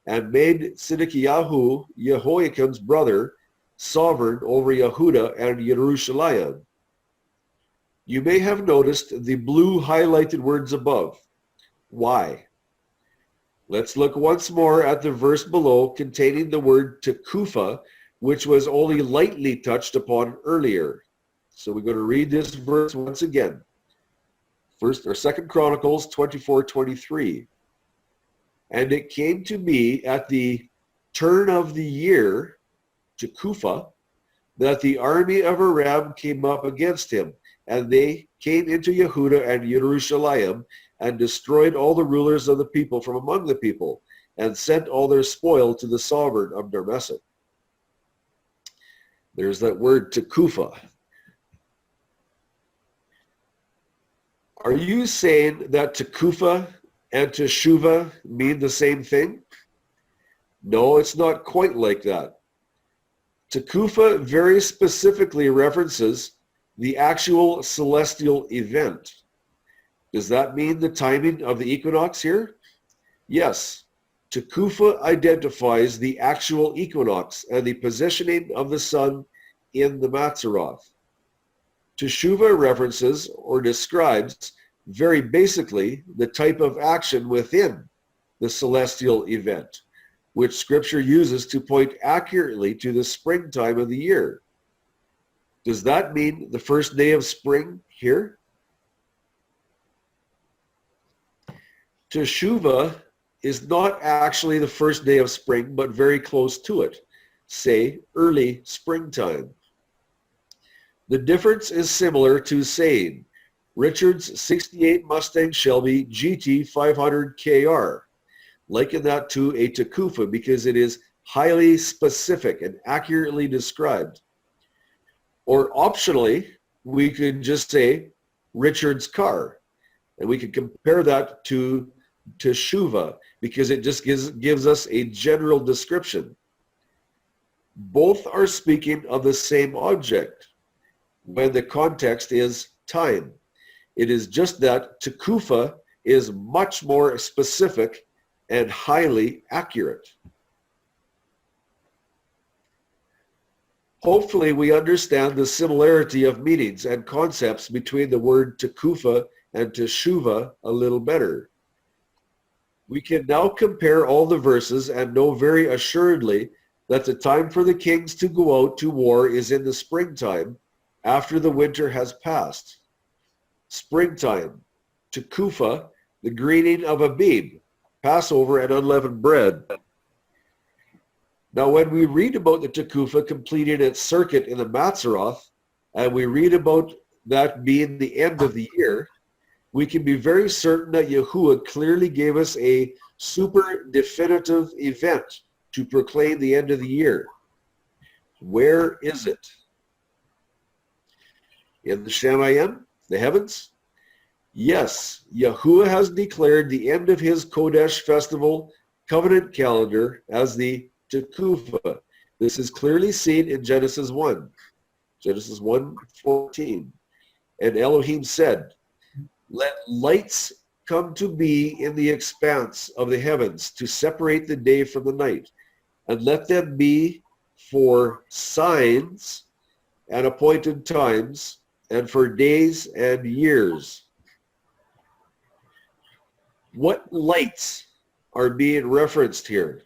and made Sidkiyahu, Jehoiakim's brother, sovereign over Yehuda and Jerusalem. You may have noticed the blue highlighted words above. Why? Let's look once more at the verse below containing the word Tekufah, which was only lightly touched upon earlier. So we're going to read this verse once again. First or Second Chronicles 24:23. And it came to me at the turn of the year, Tekufah, that the army of Aram came up against him, and they came into Yehuda and Jerusalem, and destroyed all the rulers of the people from among the people, and sent all their spoil to the sovereign of Damascus. There's that word Tekufah. Are you saying that Tekufah and Teshuva mean the same thing? No, it's not quite like that. Tekufah very specifically references the actual celestial event. Does that mean the timing of the equinox here? Yes. Tekufah identifies the actual equinox and the positioning of the sun in the Mazzaroth. Teshuva references or describes very basically the type of action within the celestial event, which Scripture uses to point accurately to the springtime of the year. Does that mean the first day of spring here? Teshuva is not actually the first day of spring, but very close to it, say early springtime. The difference is similar to saying Richard's 68 Mustang Shelby GT 500 KR. Liken that to a Tekufah because it is highly specific and accurately described. Or optionally, we could just say Richard's car, and we could compare that to Teshuva because it just gives us a general description. Both are speaking of the same object when the context is time. It is just that Tekufah is much more specific and highly accurate. Hopefully we understand the similarity of meanings and concepts between the word Tekufah and Teshuva a little better. We can now compare all the verses and know very assuredly that the time for the kings to go out to war is in the springtime after the winter has passed. Springtime, Tekufah, the greening of Abib, Passover and unleavened bread. Now, when we read about the Tekufah completing its circuit in the Mazzaroth, and we read about that being the end of the year, we can be very certain that Yahuwah clearly gave us a super definitive event to proclaim the end of the year. Where is it? In the Shemayim, the heavens? Yes, Yahuwah has declared the end of his Kodesh festival covenant calendar as the Tekufah. This is clearly seen in Genesis 1. Genesis 1:14. And Elohim said, "Let lights come to be in the expanse of the heavens to separate the day from the night, and let them be for signs and appointed times, and for days and years." What lights are being referenced here?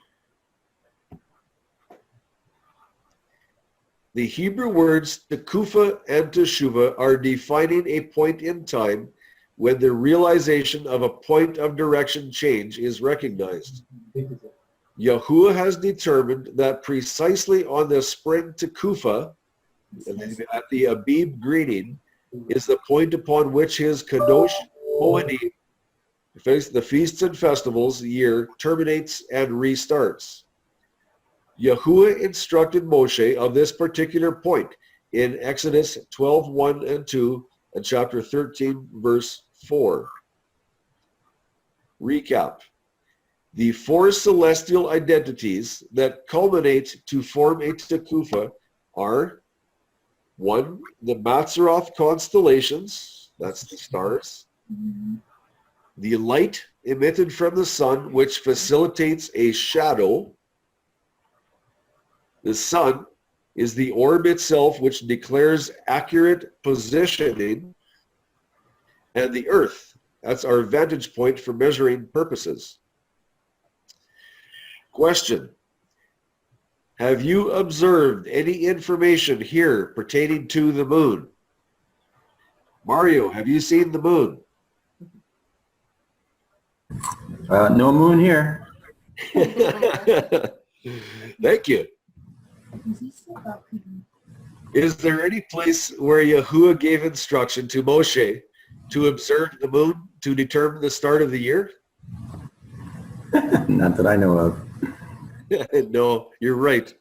The Hebrew words Tekufah and Teshuva are defining a point in time when the realization of a point of direction change is recognized. Yahuwah has determined that precisely on the spring Tekufah, at the Abib greening, is the point upon which his Kadosh Moedim, the feasts and festivals year, terminates and restarts. Yahuwah instructed Moshe of this particular point in Exodus 12:1 and 2 and chapter 13, verse 4. Recap. The four celestial identities that culminate to form a Tekufah are 1, the Mazzaroth constellations, that's the stars. The light emitted from the sun, which facilitates a shadow. The sun is the orb itself, which declares accurate positioning. And the earth, that's our vantage point for measuring purposes. Question. Have you observed any information here pertaining to the moon? Mario, have you seen the moon? No moon here. Thank you. Is there any place where Yahuwah gave instruction to Moshe to observe the moon to determine the start of the year? Not that I know of. No, you're right.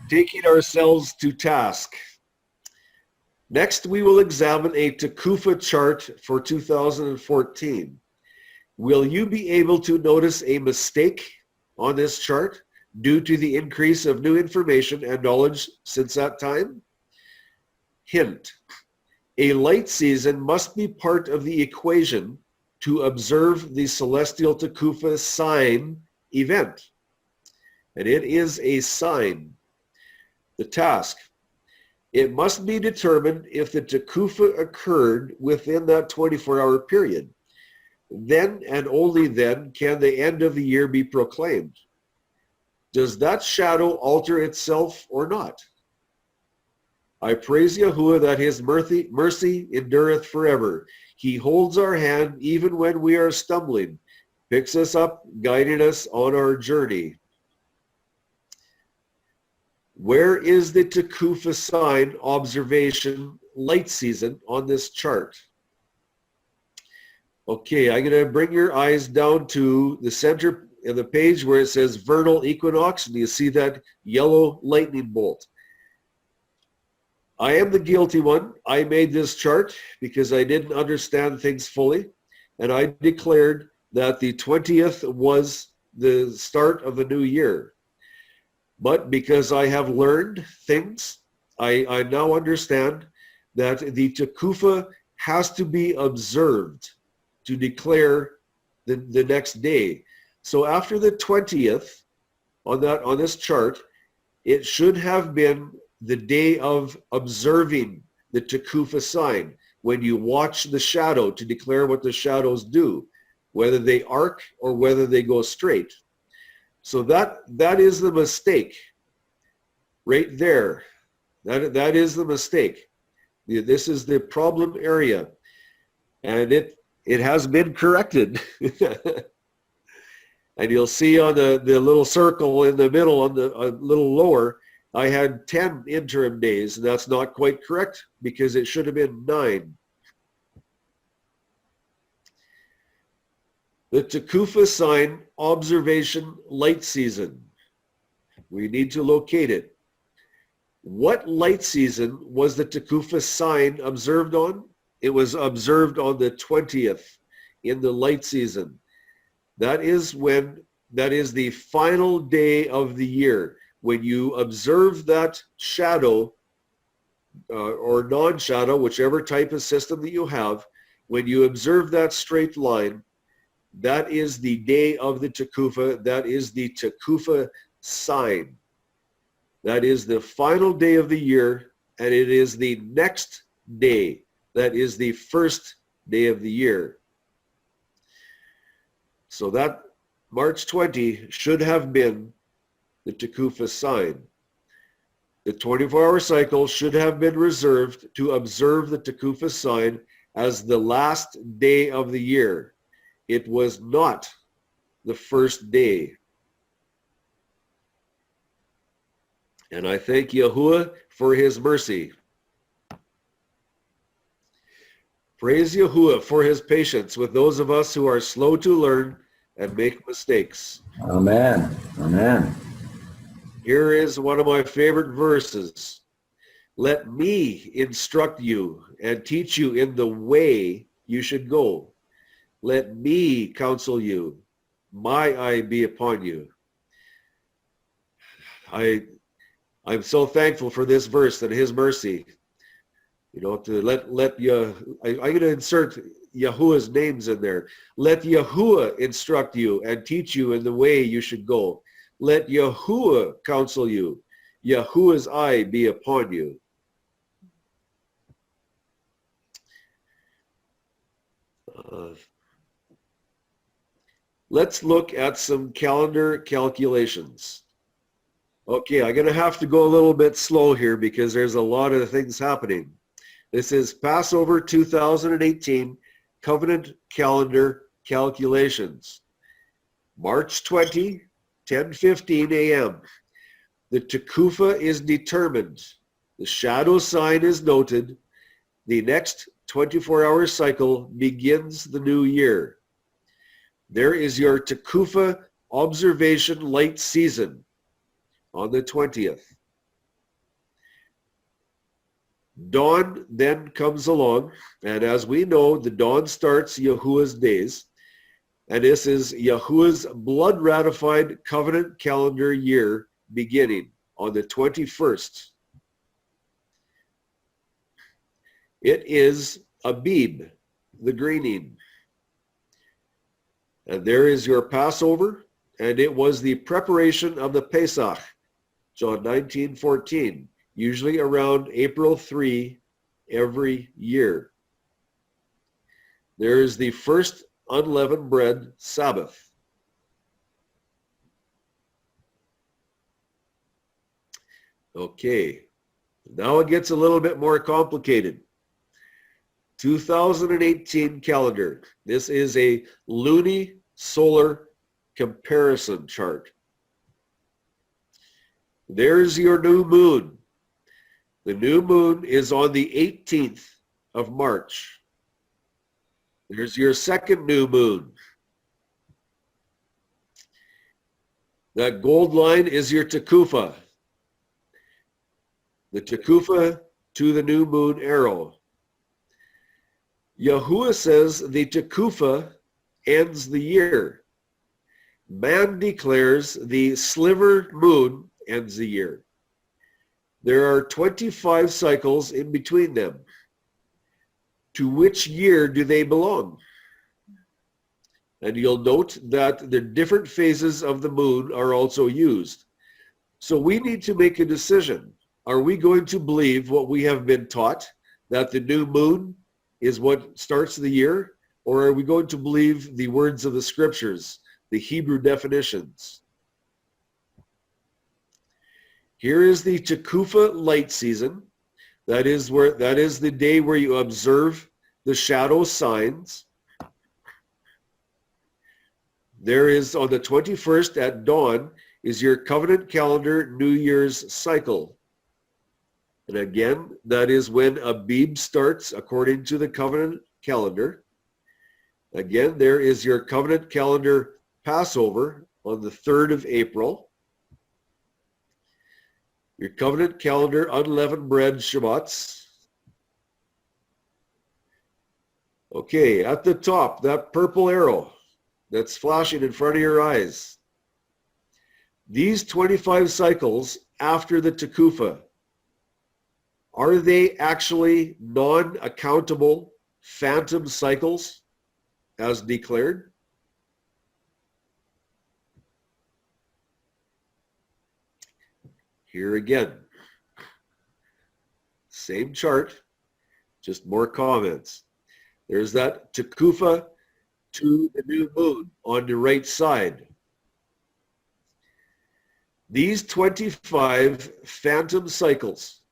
Taking ourselves to task. Next, we will examine a Tekufah chart for 2014. Will you be able to notice a mistake on this chart due to the increase of new information and knowledge since that time? Hint. A light season must be part of the equation to observe the celestial Tekufah sign event. And it is a sign. The task. It must be determined if the Tekufah occurred within that 24-hour period. Then and only then can the end of the year be proclaimed. Does that shadow alter itself or not? I praise Yahuwah that his mercy endureth forever. He holds our hand even when we are stumbling, picks us up, guiding us on our journey. Where is the Tekufah sign observation light season on this chart? Okay, I'm going to bring your eyes down to the center of the page where it says vernal equinox, and you see that yellow lightning bolt. I am the guilty one. I made this chart because I didn't understand things fully, and I declared that the 20th was the start of the new year. But because I have learned things, I now understand that the Tekufah has to be observed to declare the next day. So after the 20th on this chart, it should have been the day of observing the Tekufah sign, when you watch the shadow to declare what the shadows do, whether they arc or whether they go straight. So that is the mistake right there. That is the mistake. This is the problem area, and it has been corrected. And you'll see on the little circle in the middle, on the a little lower, I had 10 interim days, and that's not quite correct because it should have been 9. The Tekufah sign observation light season. We need to locate it. What light season was the Tekufah sign observed on? It was observed on the 20th in the light season. That is the final day of the year. When you observe that shadow or non-shadow, whichever type of system that you have, when you observe that straight line, that is the day of the Tekufah. That is the Tekufah sign. That is the final day of the year, and it is the next day. That is the first day of the year. So that March 20 should have been the Tekufah sign. The 24-hour cycle should have been reserved to observe the Tekufah sign as the last day of the year. It was not the first day. And I thank Yahuwah for his mercy. Praise Yahuwah for his patience with those of us who are slow to learn and make mistakes. Amen. Amen. Here is one of my favorite verses. Let me instruct you and teach you in the way you should go. Let me counsel you. My eye be upon you. I'm so thankful for this verse and his mercy. You know, to let you. I'm going to insert Yahuwah's names in there. Let Yahuwah instruct you and teach you in the way you should go. Let Yahuwah counsel you. Yahuwah's eye be upon you. let's look at some calendar calculations. Okay, I'm going to have to go a little bit slow here because there's a lot of things happening. This is Passover 2018 Covenant Calendar Calculations. March 20, 10:15 a.m. The Tekufah is determined. The shadow sign is noted. The next 24-hour cycle begins the new year. There is your Tekufah observation light season on the 20th. Dawn then comes along, and as we know, the dawn starts Yahuwah's days, and this is Yahuwah's blood-ratified covenant calendar year beginning on the 21st. It is Abib, the greening. And there is your Passover, and it was the preparation of the Pesach, John 19:14, usually around April 3 every year. There is the first unleavened bread Sabbath. Okay, now it gets a little bit more complicated. 2018 calendar. This is a luni-solar comparison chart. There's your new moon. The new moon is on the 18th of March. There's your second new moon. That gold line is your Tekufah. The Tekufah to the new moon arrow. Yahuwah says the Tekufah ends the year. Man declares the sliver moon ends the year. There are 25 cycles in between them. To which year do they belong? And you'll note that the different phases of the moon are also used. So we need to make a decision. Are we going to believe what we have been taught, that the new moon is what starts the year? Or are we going to believe the words of the scriptures, the Hebrew definitions? Here is the Tekufah light season. That is the day where you observe the shadow signs. There is on the 21st at dawn is your covenant calendar New Year's cycle. And again, that is when Abib starts according to the covenant calendar. Again, there is your covenant calendar Passover on the 3rd of April. Your covenant calendar unleavened bread Shabbats. Okay, at the top, that purple arrow that's flashing in front of your eyes. These 25 cycles after the Tekufah, are they actually non-accountable phantom cycles as declared? Here again, same chart, just more comments. There's that Tekufah to the new moon on the right side. These 25 phantom cycles,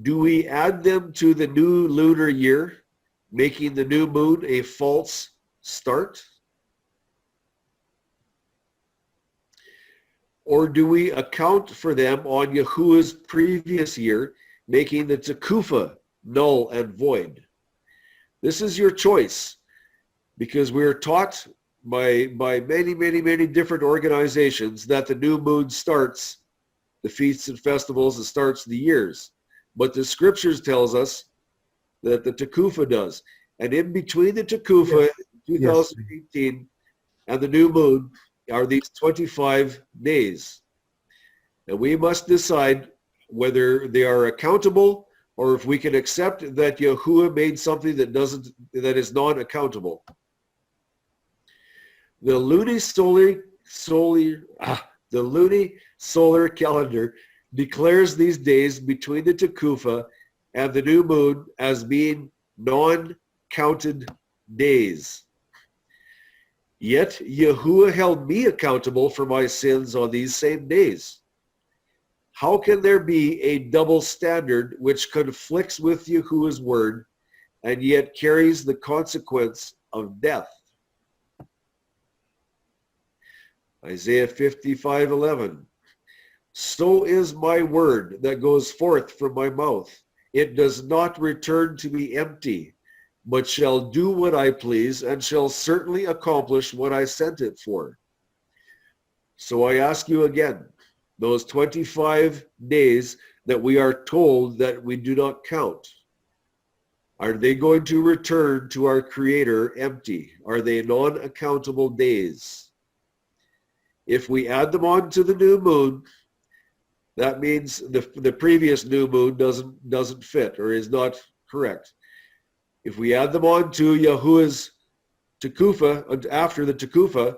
do we add them to the new lunar year, making the new moon a false start? Or do we account for them on Yahuwah's previous year, making the Tekufah null and void? This is your choice, because we're taught by many different organizations that the new moon starts the feasts and festivals and starts the years. But the scriptures tells us that the Tekufah does. And in between the Tekufah, 2018, and the new moon are these 25 days. And we must decide whether they are accountable or if we can accept that Yahuwah made something that is non-accountable. The luni-solar calendar declares these days between the Tekufah and the new moon as being non-counted days. Yet Yahuwah held me accountable for my sins on these same days. How can there be a double standard which conflicts with Yahuwah's word and yet carries the consequence of death? Isaiah 55:11. So is my word that goes forth from my mouth. It does not return to me empty, but shall do what I please and shall certainly accomplish what I sent it for. So I ask you again, those 25 days that we are told that we do not count, are they going to return to our Creator empty? Are they non-accountable days? If we add them on to the new moon, that means the previous new moon doesn't fit or is not correct. If we add them on to Yahuwah's Tekufah, after the Tekufah,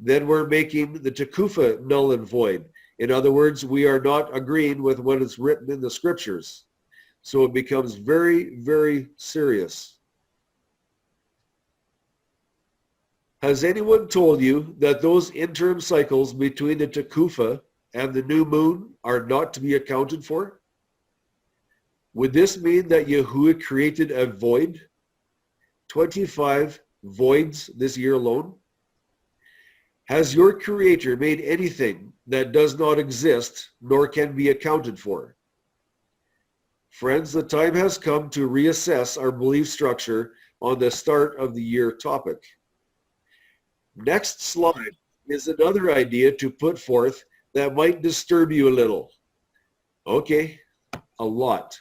then we're making the Tekufah null and void. In other words, we are not agreeing with what is written in the scriptures. So it becomes very, very serious. Has anyone told you that those interim cycles between the Tekufah and the new moon are not to be accounted for? Would this mean that Yahuwah created a void? 25 voids this year alone? Has your Creator made anything that does not exist nor can be accounted for? Friends, the time has come to reassess our belief structure on the start of the year topic. Next slide is another idea to put forth that might disturb you a little. Okay, a lot.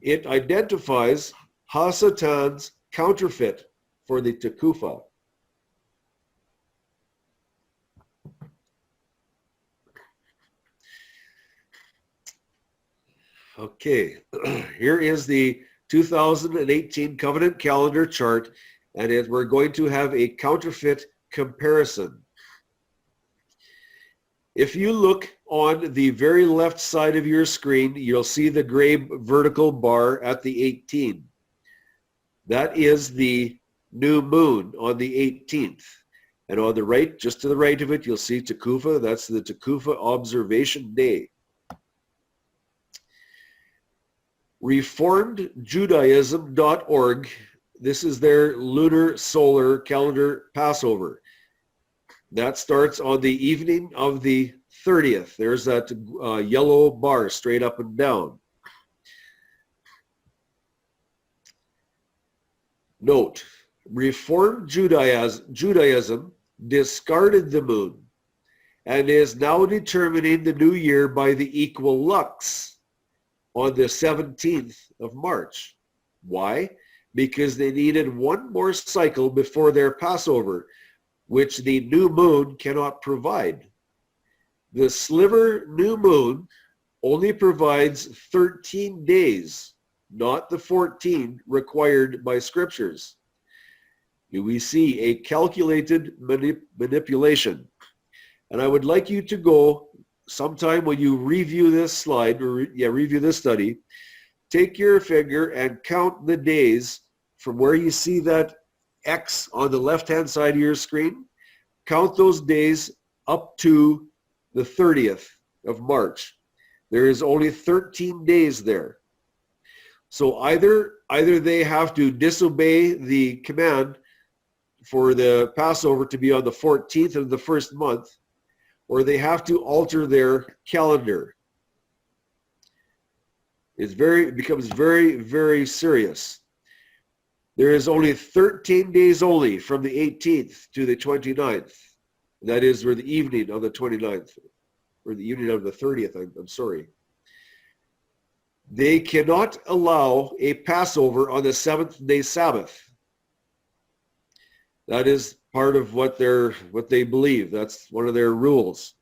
It identifies Hasatan's counterfeit for the Tekufah. Okay, here is the 2018 covenant calendar chart, and we're going to have a counterfeit comparison. If you look on the very left side of your screen, you'll see the gray vertical bar at the 18. That is the new moon on the 18th. And on the right, just to the right of it, you'll see Tekufah. That's the Tekufah observation day. ReformedJudaism.org. This is their lunar solar calendar Passover. That starts on the evening of the 30th. There's that yellow bar straight up and down. Note, Reformed Judaism discarded the moon and is now determining the new year by the equinox on the 17th of March. Why? Because they needed one more cycle before their Passover, which the new moon cannot provide. The sliver new moon only provides 13 days, not the 14 required by scriptures. We see a calculated manipulation. And I would like you to go sometime when you review this slide, or review this study, take your finger and count the days from where you see that X on the left-hand side of your screen. Count those days up to the 30th of March. There is only 13 days there. So either they have to disobey the command for the Passover to be on the 14th of the first month, or they have to alter their calendar. It becomes very, very serious. There is only 13 days only from the 18th to the 29th. That is, or the evening of the 29th, or the evening of the 30th, I'm sorry. They cannot allow a Passover on the seventh day Sabbath. That is part of what they believe. That's one of their rules.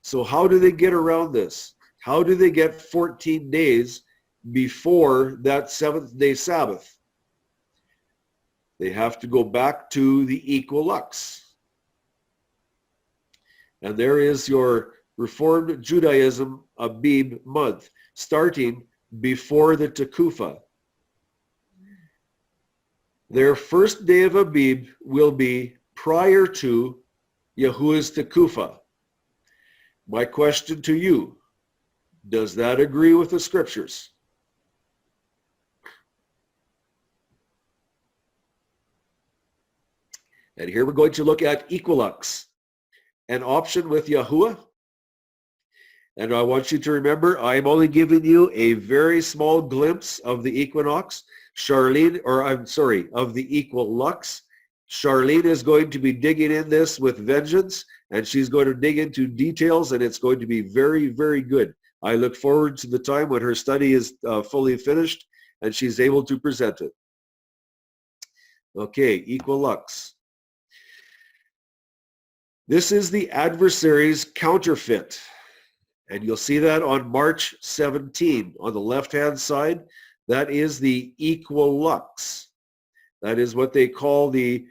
So how do they get around this? How do they get 14 days before that seventh day Sabbath? They have to go back to the equinox. And there is your Reformed Judaism Abib month, starting before the Tekufah. Their first day of Abib will be prior to Yahuwah's Tekufah. My question to you, does that agree with the scriptures? And here we're going to look at Equinox, an option with Yahuwah. And I want you to remember, I'm only giving you a very small glimpse of the equinox. Of the equilux. Charlene is going to be digging in this with vengeance, and she's going to dig into details, and it's going to be very, very good. I look forward to the time when her study is fully finished and she's able to present it. Okay, equilux. This is the adversary's counterfeit. And you'll see that on March 17 on the left-hand side. That is the equilux. That is what they call the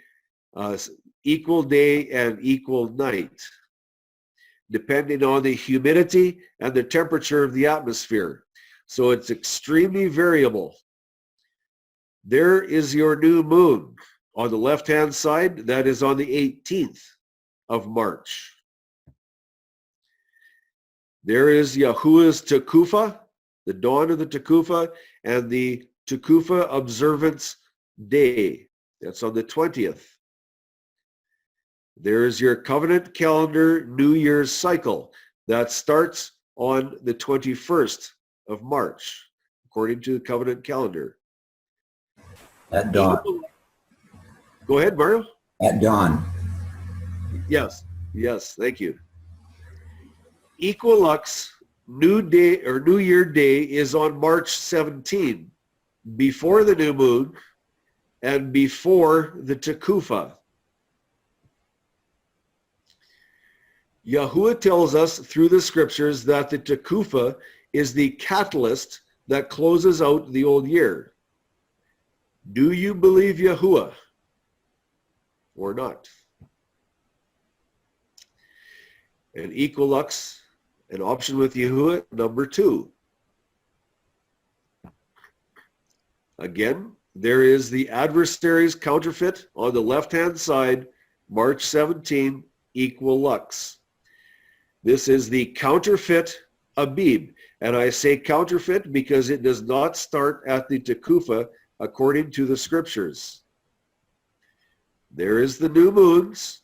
equal day and equal night, depending on the humidity and the temperature of the atmosphere. So it's extremely variable. There is your new moon on the left-hand side. That is on the 18th of March. There is Yahuwah's Tekufah, the dawn of the Tekufah, and the Tekufah observance day. That's on the 20th. There is your covenant calendar New Year's cycle. That starts on the 21st of March, according to the covenant calendar. At dawn. Go ahead, Mario. At dawn. Yes, thank you. Equilux New Day or New Year Day is on March 17, before the new moon and before the Tekufah. Yahuwah tells us through the scriptures that the Tekufah is the catalyst that closes out the old year. Do you believe Yahuwah or not? And Equilux, an option with Yahuwah, number 2. Again, there is the adversary's counterfeit on the left-hand side, March 17, Equilux. This is the counterfeit Abib. And I say counterfeit because it does not start at the Tekufah according to the scriptures. There is the new moons.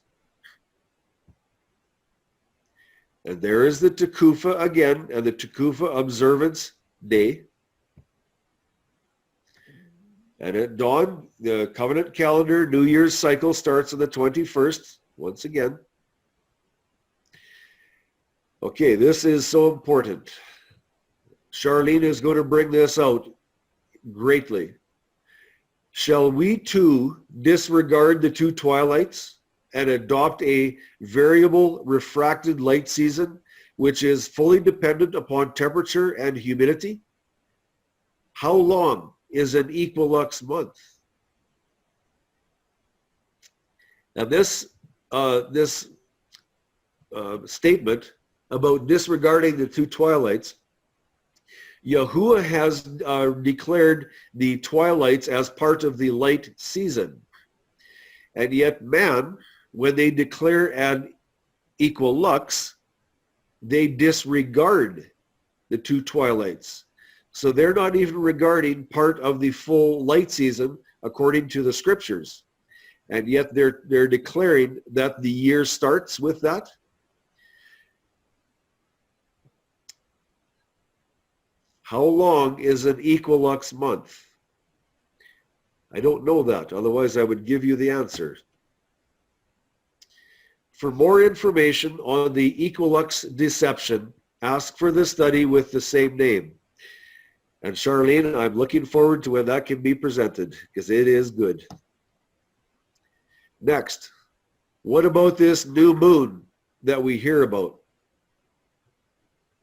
And there is the Tekufah again, and the Tekufah observance day. And at dawn, the covenant calendar New Year's cycle starts on the 21st, once again. Okay, this is so important. Charlene is going to bring this out greatly. Shall we too disregard the 2 twilights and adopt a variable refracted light season, which is fully dependent upon temperature and humidity? How long is an equilux month? And this statement about disregarding the 2 twilights, Yahuwah has declared the twilights as part of the light season. And yet man, when they declare an equilux, they disregard the 2 twilights. So they're not even regarding part of the full light season according to the scriptures. And yet they're declaring that the year starts with that. How long is an equilux month? I don't know that, otherwise I would give you the answer. For more information on the equilux deception, ask for the study with the same name. And Charlene, I'm looking forward to when that can be presented, because it is good. Next, what about this new moon that we hear about?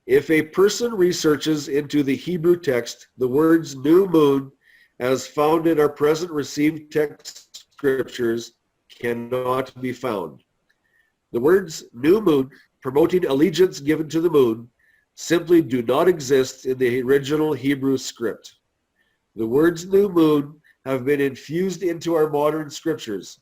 If a person researches into the Hebrew text, the words new moon, as found in our present received text scriptures, cannot be found. The words new moon, promoting allegiance given to the moon, simply do not exist in the original Hebrew script. The words new moon have been infused into our modern scriptures.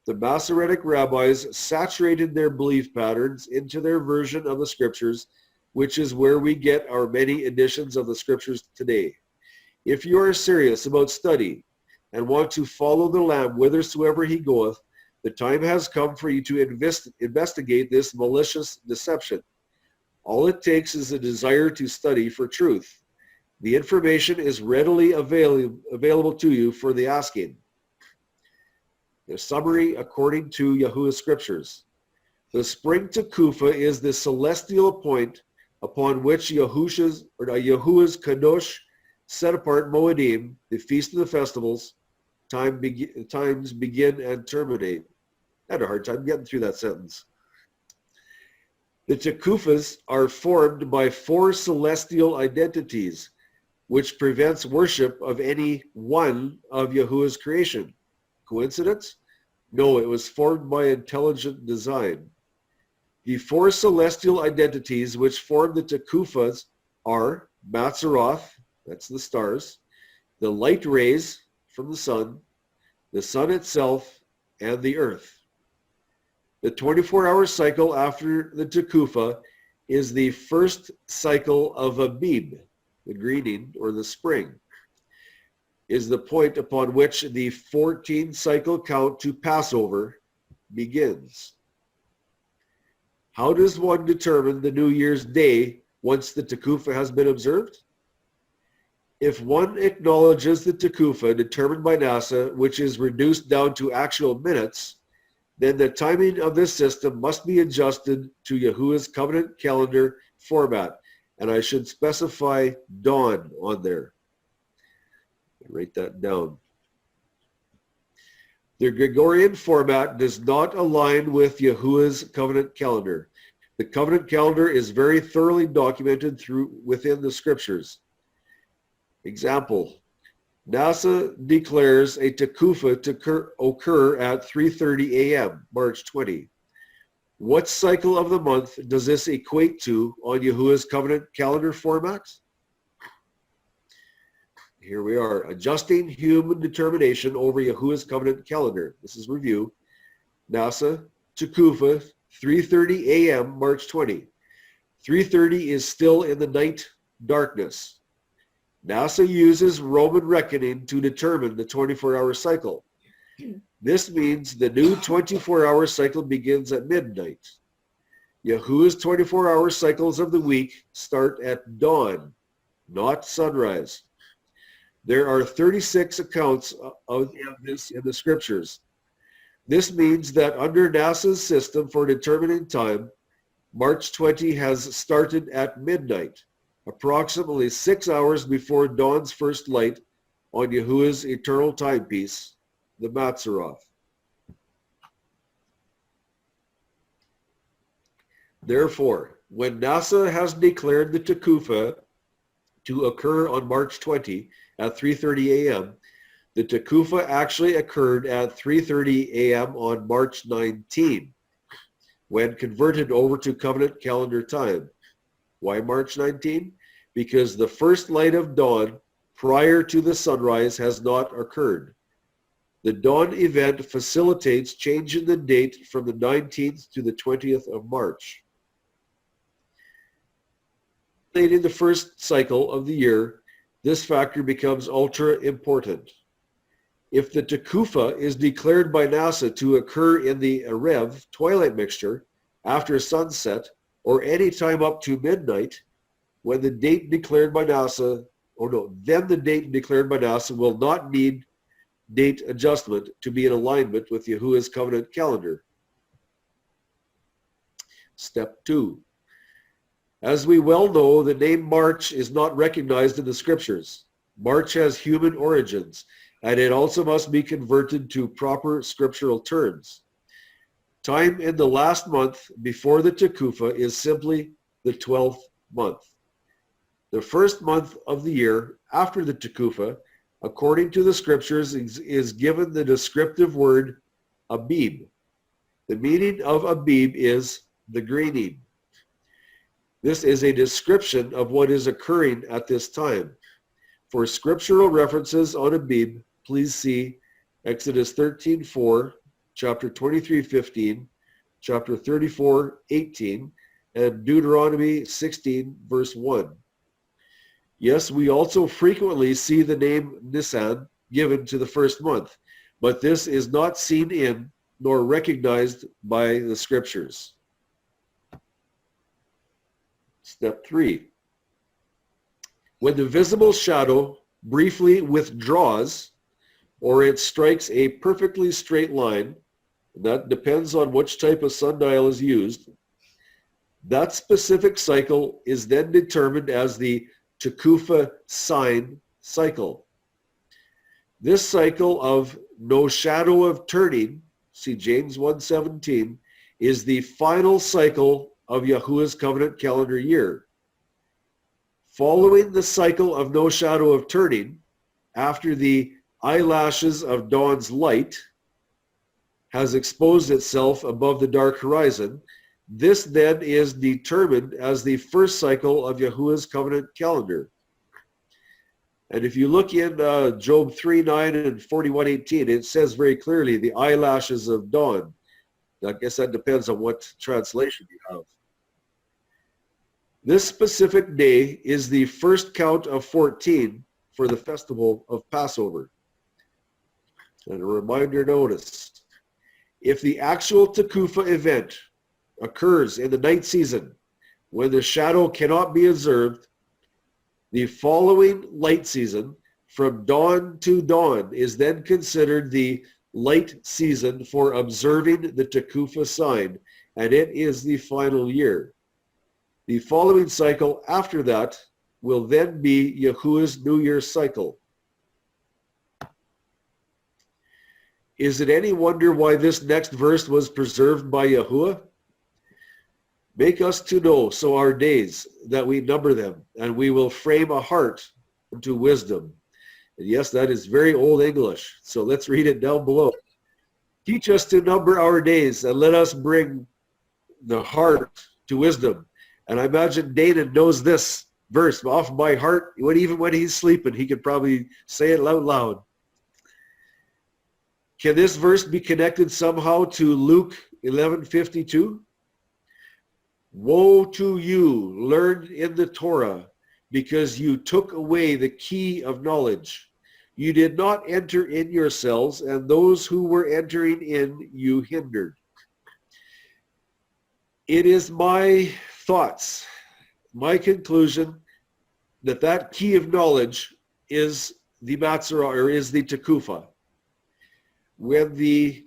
The Masoretic rabbis saturated their belief patterns into their version of the scriptures, which is where we get our many editions of the scriptures today. If you are serious about study and want to follow the Lamb whithersoever he goeth, the time has come for you to investigate this malicious deception. All it takes is a desire to study for truth. The information is readily available to you for the asking. The summary according to Yahuwah's scriptures. The spring Tekufah is the celestial point upon which Yahuwah's Kadosh set apart Moedim, the feast of the festivals, times begin and terminate. I had a hard time getting through that sentence. The Tekufahs are formed by 4 celestial identities, which prevents worship of any one of Yahuwah's creation. Coincidence? No, it was formed by intelligent design. The 4 celestial identities which form the Tekufahs are Matzaroth, that's the stars, the light rays from the sun itself, and the earth. The 24-hour cycle after the Tekufah is the first cycle of Abib, the greeting or the spring, is the point upon which the 14-cycle count to Passover begins. How does one determine the New Year's Day once the Tekufah has been observed? If one acknowledges the Tekufah determined by NASA, which is reduced down to actual minutes, then the timing of this system must be adjusted to Yahuwah's covenant calendar format. And I should specify dawn on there. Write that down. The Gregorian format does not align with Yahuwah's covenant calendar. The covenant calendar is very thoroughly documented within the scriptures. Example, NASA declares a Tekufah to occur at 3:30 a.m., March 20. What cycle of the month does this equate to on Yahuwah's covenant calendar format? Here we are, adjusting human determination over Yahuwah's covenant calendar. This is review. NASA, Tekufah, 3:30 a.m., March 20. 3:30 is still in the night darkness. NASA uses Roman reckoning to determine the 24-hour cycle. This means the new 24-hour cycle begins at midnight. Yahuwah's 24-hour cycles of the week start at dawn, not sunrise. There are 36 accounts of this in the scriptures. This means that under NASA's system for determining time, March 20 has started at midnight, approximately 6 hours before dawn's first light on Yahuwah's eternal timepiece, the Matzaroth. Therefore, when NASA has declared the Tekufah to occur on March 20 at 3:30 a.m., the Tekufah actually occurred at 3:30 a.m. on March 19, when converted over to covenant calendar time. Why March 19? Because the first light of dawn prior to the sunrise has not occurred. The dawn event facilitates changing the date from the 19th to the 20th of March. In the first cycle of the year, this factor becomes ultra important. If the Tekufah is declared by NASA to occur in the Erev, twilight mixture, after sunset, or any time up to midnight, when the date declared by NASA, then the date declared by NASA will not need date adjustment to be in alignment with Yahuwah's covenant calendar. Step 2. As we well know, the name March is not recognized in the scriptures. March has human origins, and it also must be converted to proper scriptural terms. Time in the last month before the Tekufah is simply the 12th month. The first month of the year after the Tekufah, according to the scriptures, is given the descriptive word Abib. The meaning of Abib is the greening. This is a description of what is occurring at this time. For scriptural references on Abib, please see Exodus 13:4, chapter 23:15, chapter 34:18, and Deuteronomy 16, verse 1. Yes, we also frequently see the name Nisan given to the first month, but this is not seen in nor recognized by the scriptures. Step 3. When the visible shadow briefly withdraws, or it strikes a perfectly straight line, that depends on which type of sundial is used, that specific cycle is then determined as the Tekufah sign cycle. This cycle of no shadow of turning, see James 1:17, is the final cycle of Yahuwah's covenant calendar year. Following the cycle of no shadow of turning, after the eyelashes of dawn's light has exposed itself above the dark horizon, this then is determined as the first cycle of Yahuwah's covenant calendar. And if you look in Job 3:9 and 41:18, it says very clearly the eyelashes of dawn. I guess that depends on what translation you have. This specific day is the first count of 14 for the festival of Passover. And a reminder notice, if the actual Tekufah event occurs in the night season when the shadow cannot be observed, the following light season from dawn to dawn is then considered the light season for observing the Tekufah sign, and it is the final year. The following cycle after that will then be Yahuwah's New Year cycle. Is it any wonder why this next verse was preserved by Yahuwah? Make us to know, so our days, that we number them, and we will frame a heart unto wisdom. And yes, that is very old English, so let's read it down below. Teach us to number our days, and let us bring the heart to wisdom. And I imagine Dana knows this verse off by heart. Even when he's sleeping, he could probably say it out loud. Can this verse be connected somehow to Luke 11:52? Woe to you, learned in the Torah, because you took away the key of knowledge. You did not enter in yourselves, and those who were entering in you hindered. It is my thoughts, my conclusion, that key of knowledge is the Matzorah, or is the Tekufah. When the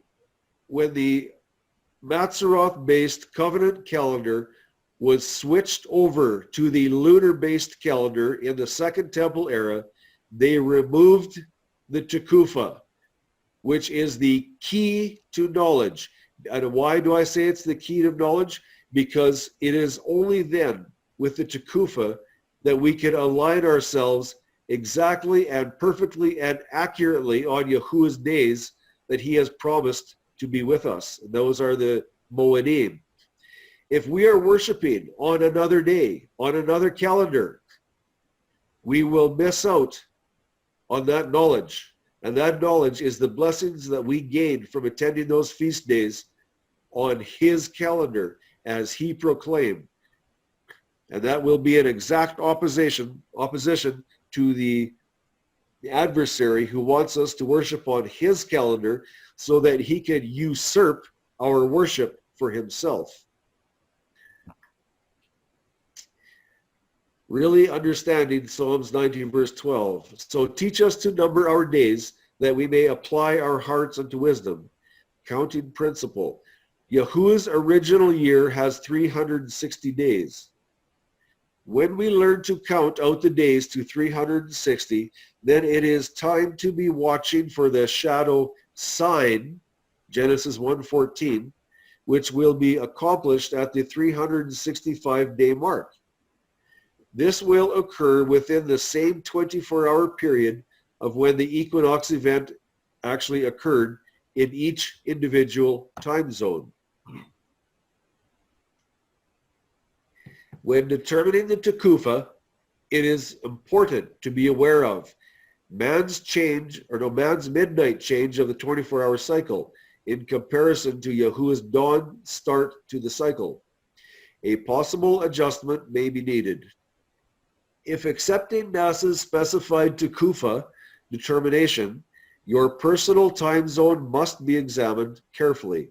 Matzoroth-based covenant calendar was switched over to the lunar-based calendar in the Second Temple era, they removed the Tekufah, which is the key to knowledge. And why do I say it's the key to knowledge? Because it is only then, with the Tekufah, that we can align ourselves exactly and perfectly and accurately on Yahuwah's days that he has promised to be with us. And those are the Moedim. If we are worshiping on another day, on another calendar, we will miss out on that knowledge. And that knowledge is the blessings that we gain from attending those feast days on his calendar as he proclaimed. And that will be an exact opposition to the adversary who wants us to worship on his calendar so that he can usurp our worship for himself. Really understanding Psalms 19 verse 12. So teach us to number our days that we may apply our hearts unto wisdom. Counting principle. Yahuwah's original year has 360 days. When we learn to count out the days to 360, then it is time to be watching for the shadow sign, Genesis 1:14, which will be accomplished at the 365-day mark. This will occur within the same 24-hour period of when the equinox event actually occurred in each individual time zone. When determining the Tekufah, it is important to be aware of man's midnight change of the 24-hour cycle. in comparison to Yahuwah's dawn start to the cycle. A possible adjustment may be needed. If accepting NASA's specified Tekufah determination, your personal time zone must be examined carefully.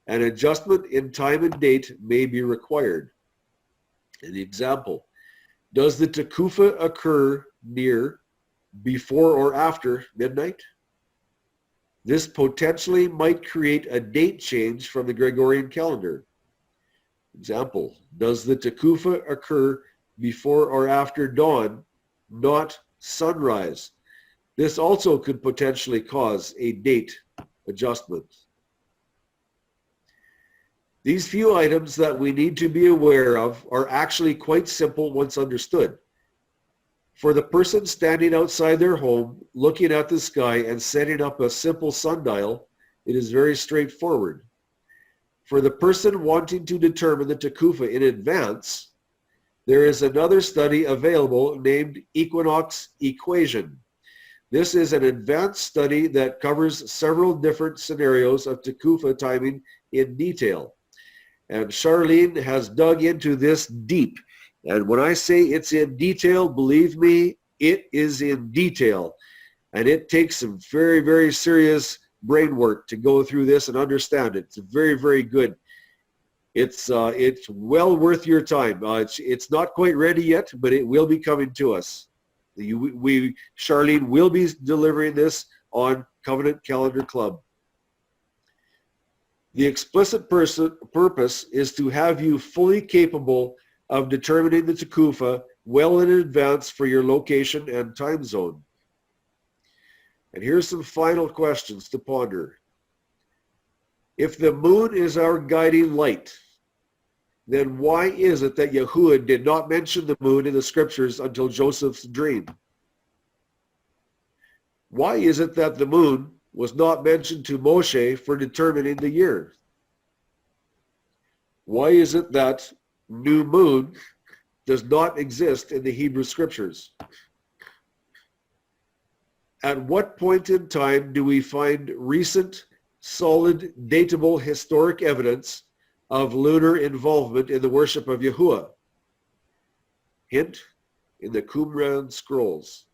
An adjustment in time and date may be required. An example, does the Tekufah occur near, before, or after midnight? This potentially might create a date change from the Gregorian calendar. Example, does the Tekufah occur before or after dawn, not sunrise? This also could potentially cause a date adjustment. These few items that we need to be aware of are actually quite simple once understood. For the person standing outside their home, looking at the sky and setting up a simple sundial, it is very straightforward. For the person wanting to determine the Tekufah in advance, there is another study available named Equinox Equation. This is an advanced study that covers several different scenarios of Tekufah timing in detail. And Charlene has dug into this deep. And when I say it's in detail, believe me, it is in detail. And it takes some very, very serious brain work to go through this and understand it. It's very, very good. It's well worth your time. It's not quite ready yet, but it will be coming to us. Charlene will be delivering this on Covenant Calendar Club. The explicit purpose is to have you fully capable of determining the Tekufah well in advance for your location and time zone. And here's some final questions to ponder. If the moon is our guiding light, then why is it that Yahuwah did not mention the moon in the scriptures until Joseph's dream? Why is it that the moon was not mentioned to Moshe for determining the year? Why is it that new moon does not exist in the Hebrew scriptures? At what point in time do we find recent, solid, datable historic evidence of lunar involvement in the worship of Yahuwah? Hint, in the Qumran scrolls.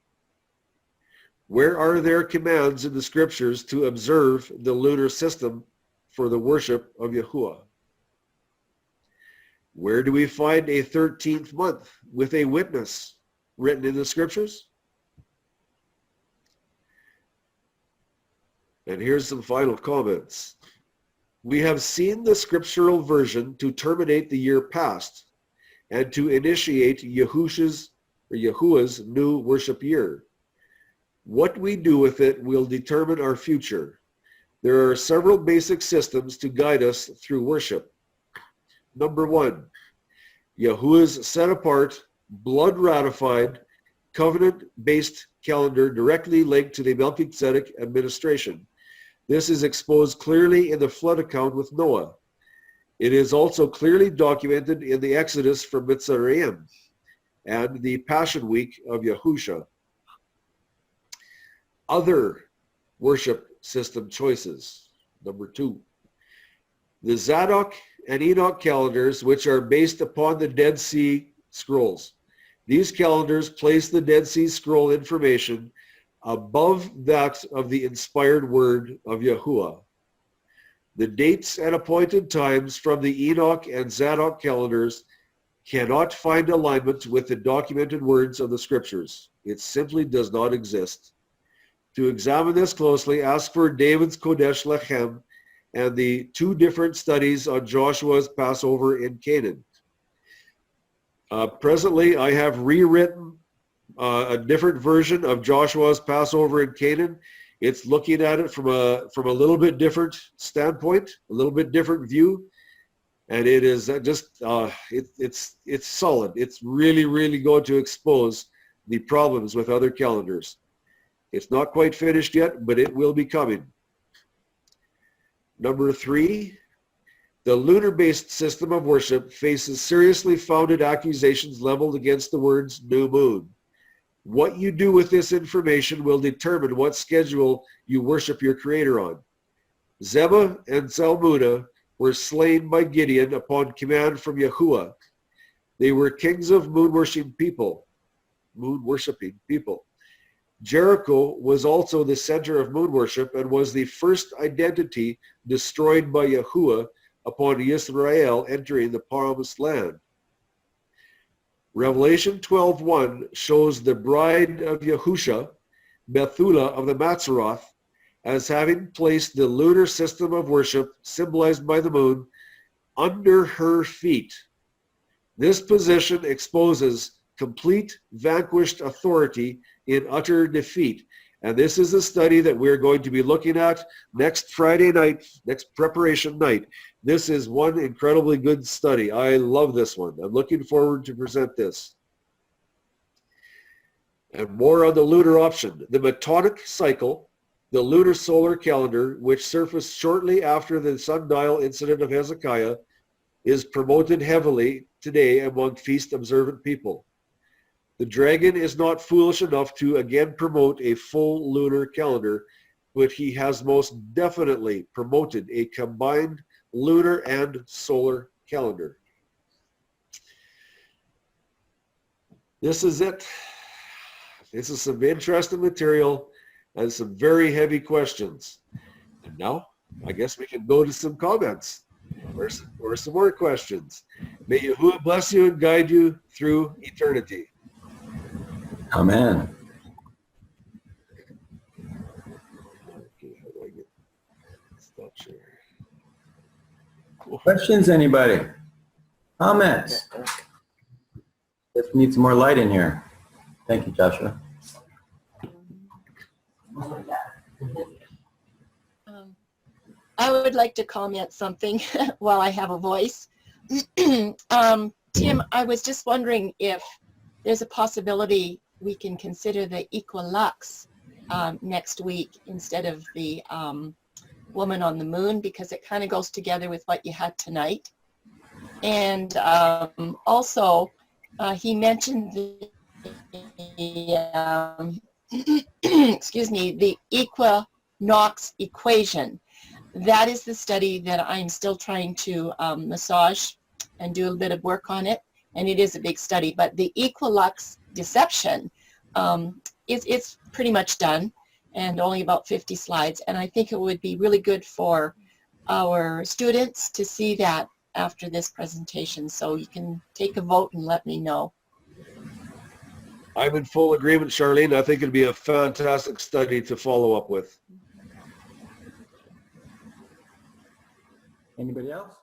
Where are there commands in the scriptures to observe the lunar system for the worship of Yahuwah? Where do we find a 13th month with a witness written in the scriptures? And here's some final comments. We have seen the scriptural version to terminate the year past and to initiate Yahuwah's new worship year. What we do with it will determine our future. There are several basic systems to guide us through worship. Number one, Yahuwah's set-apart, blood-ratified, covenant-based calendar directly linked to the Melchizedek administration. This is exposed clearly in the flood account with Noah. It is also clearly documented in the Exodus from Mitzrayim and the Passion Week of Yahusha. Other worship system choices. Number two, the Zadok and Enoch calendars, which are based upon the Dead Sea Scrolls. These calendars place the Dead Sea Scroll information above that of the inspired word of Yahuwah. The dates and appointed times from the Enoch and Zadok calendars cannot find alignment with the documented words of the scriptures. It simply does not exist. To examine this closely, ask for David's Kodesh Lechem and the two different studies on Joshua's Passover in Canaan. Presently, I have rewritten a different version of Joshua's Passover in Canaan. It's looking at it from a little bit different standpoint, a little bit different view, and it is it's solid. It's really going to expose the problems with other calendars. It's not quite finished yet, but it will be coming. Number three, the lunar-based system of worship faces seriously founded accusations leveled against the words new moon. What you do with this information will determine what schedule you worship your Creator on. Zebah and Zalmunna were slain by Gideon upon command from Yahuwah. They were kings of moon-worshipping people. Jericho was also the center of moon worship and was the first identity destroyed by Yahuwah upon Israel entering the promised land. Revelation 12:1 shows the bride of Yahusha, Bethulah of the Mazzaroth, as having placed the lunar system of worship, symbolized by the moon, under her feet. This position exposes complete vanquished authority in utter defeat. And this is a study that we're going to be looking at next Friday night, next preparation night. This is one incredibly good study. I love this one. I'm looking forward to present this. And more on the lunar option. The Metonic cycle, the lunar solar calendar, which surfaced shortly after the sundial incident of Hezekiah, is promoted heavily today among feast observant people. The dragon is not foolish enough to again promote a full lunar calendar, but he has most definitely promoted a combined lunar and solar calendar. This is it. This is some interesting material and some very heavy questions. And now, I guess we can go to some comments or some more questions. May Yahuwah bless you and guide you through eternity. Amen. Okay, how do I get stop share? Questions, anybody? Comments? Let's need some more light in here. Thank you, Joshua. I would like to comment something while I have a voice. Tim, I was just wondering if there's a possibility we can consider the Equinox next week instead of the woman on the moon, because it kind of goes together with what you had tonight. And also, he mentioned the excuse me, the Equinox equation. That is the study that I'm still trying to massage and do a bit of work on it. And it is a big study, but the Equinox deception, it's pretty much done and only about 50 slides. And I think it would be really good for our students to see that after this presentation. So you can take a vote and let me know. I'm in full agreement, Charlene. I think it'd be a fantastic study to follow up with. Anybody else?